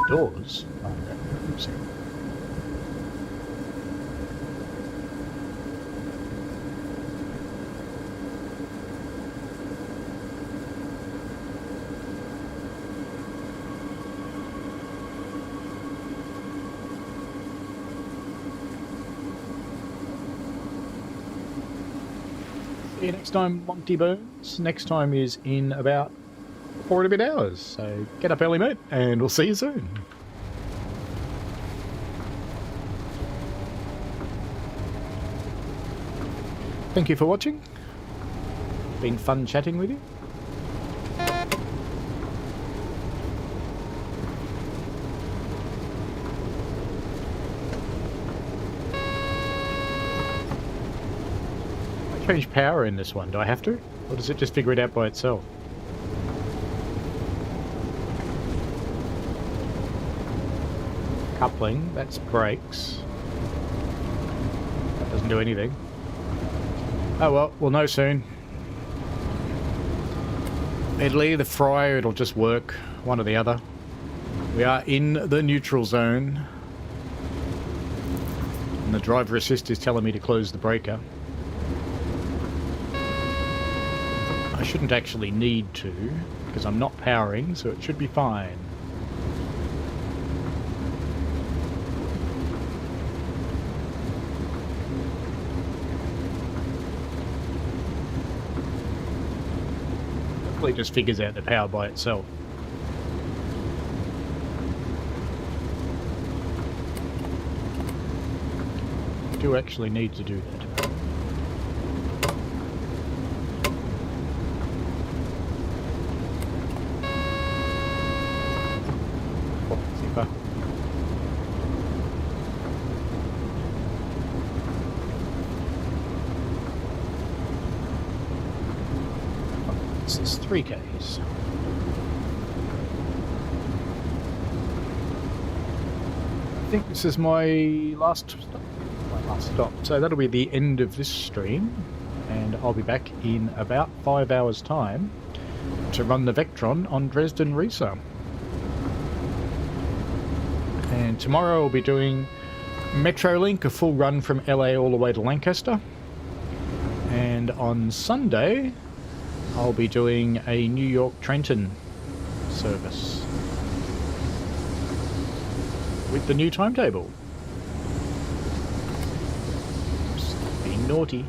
Doors? Oh, okay. See. See you next time, Monty Burns. Next time is in about 4 and a bit hours, so get up early, mate, and we'll see you soon. Thank you for watching. Been fun chatting with you. change power in this one? Do I have to? Or does it just figure it out by itself? Coupling, that's brakes. That doesn't do anything. Oh well, we'll know soon. It'll either fry or it'll just work, one or the other. We are in the neutral zone. And the driver assist is telling me to close the breaker. I shouldn't actually need to, because I'm not powering, so it should be fine. Hopefully it just figures out the power by itself. I do actually need to do that. This is 3Ks. I think this is my last stop. So that'll be the end of this stream, and I'll be back in about 5 hours' time to run the Vectron on Dresden Riesa. And tomorrow I'll be doing Metrolink, a full run from LA all the way to Lancaster. And on Sunday I'll be doing a New York Trenton service with the new timetable. Just being naughty.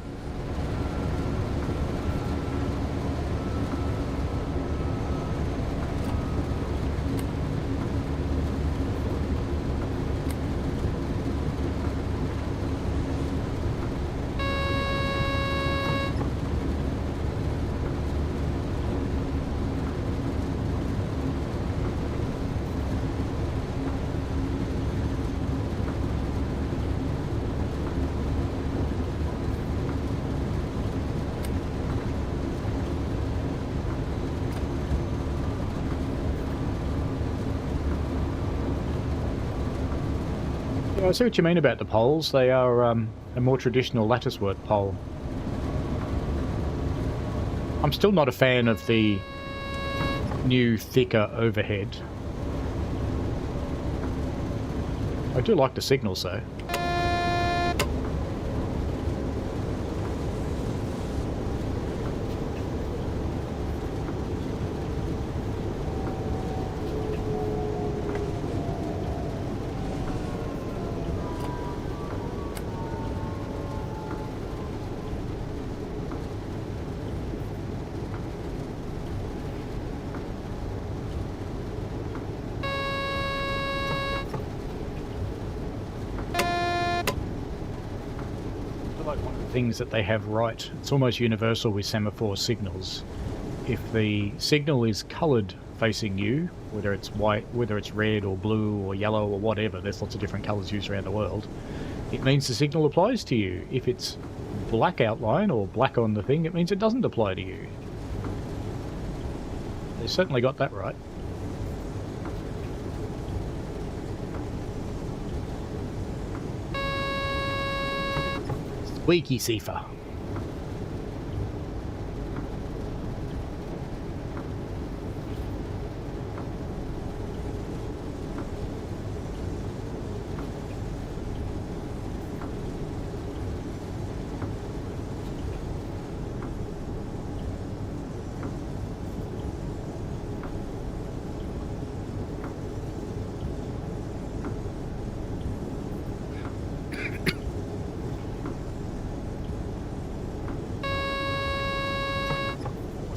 I see what you mean about the poles. They are a more traditional latticework pole. I'm still not a fan of the new, thicker overhead. I do like the signals though. Things that they have right. It's almost universal with semaphore signals. If the signal is coloured facing you, whether it's white, whether it's red or blue or yellow or whatever, there's lots of different colours used around the world, it means the signal applies to you. If it's black outline or black on the thing, it means it doesn't apply to you. They certainly got that right. Squeaky Sifa.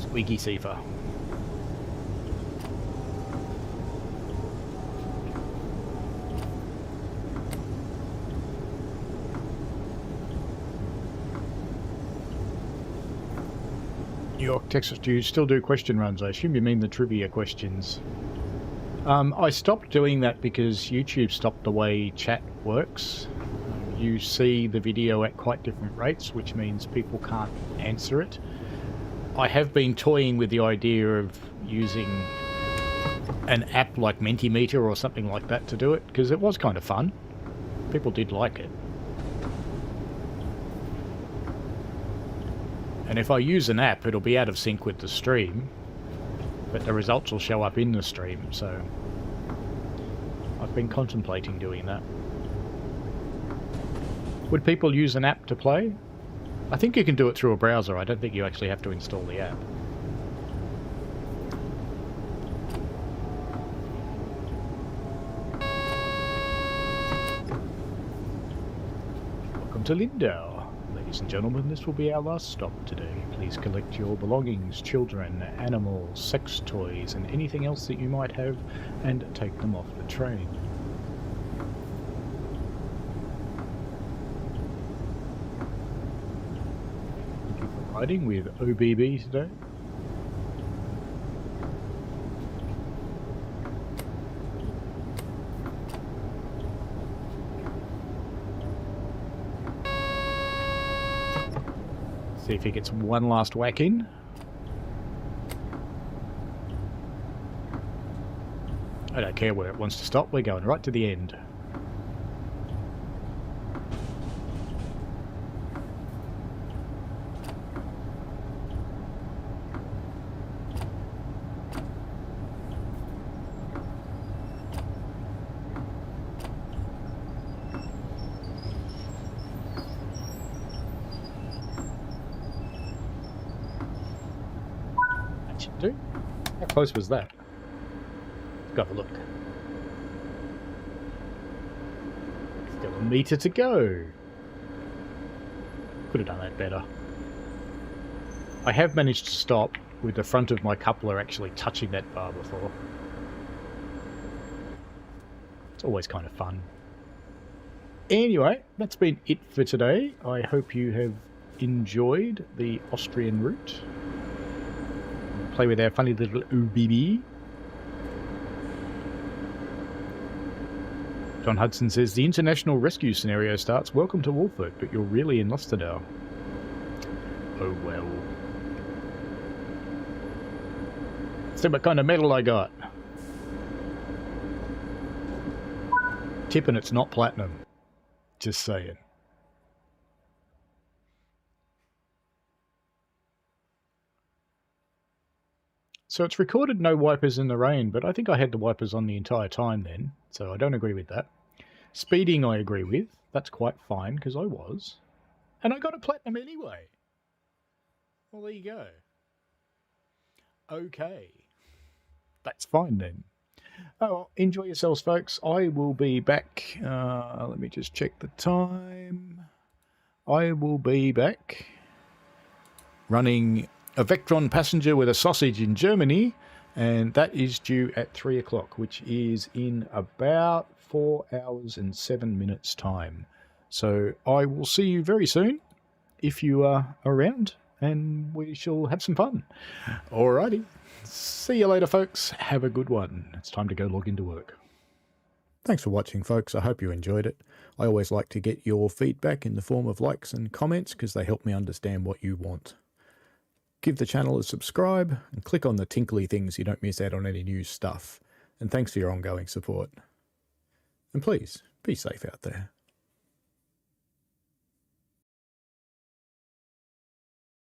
Squeaky Sifa. New York, Texas, do you still do question runs? I assume you mean the trivia questions. I stopped doing that because YouTube stopped the way chat works. you see the video at quite different rates, which means people can't answer it. I have been toying with the idea of using an app like Mentimeter or something like that to do it, because it was kind of fun. People did like it. And if I use an app, it'll be out of sync with the stream, but the results will show up in the stream, so I've been contemplating doing that. Would people use an app to play? I think you can do it through a browser. I don't think you actually have to install the app. Welcome to Lindau. Ladies and gentlemen, this will be our last stop today. Please collect your belongings, children, animals, sex toys, and anything else that you might have, and take them off the train. Thank you for riding with OBB today. See if he gets one last whack in. I don't care where it wants to stop, we're going right to the end. Do? How close was that? Let's go have a look. Still a metre to go. Could have done that better. I have managed to stop with the front of my coupler actually touching that bar before. It's always kind of fun. Anyway, that's been it for today. I hope you have enjoyed the Austrian route. Play with our funny little OBB. John Hudson says, the international rescue scenario starts. Welcome to Wolford, but you're really in Lustenau. Oh well. See what kind of medal I got. Tipping it's not platinum. Just saying. So it's recorded no wipers in the rain, but I think I had the wipers on the entire time then, so I don't agree with that. Speeding I agree with. That's quite fine, because I was. And I got a platinum anyway. Well, there you go. Okay. That's fine then. Oh, enjoy yourselves, folks. I will be back. Let me just check the time. I will be back running a Vectron passenger with a sausage in Germany, and that is due at 3 o'clock, which is in about 4 hours and 7 minutes time. So I will see you very soon if you are around, and we shall have some fun. Alrighty. See you later, folks. Have a good one. It's time to go log into work. Thanks for watching, folks. I hope you enjoyed it. I always like to get your feedback in the form of likes and comments because they help me understand what you want. Give the channel a subscribe and click on the tinkly things so you don't miss out on any new stuff. And thanks for your ongoing support. And please, be safe out there.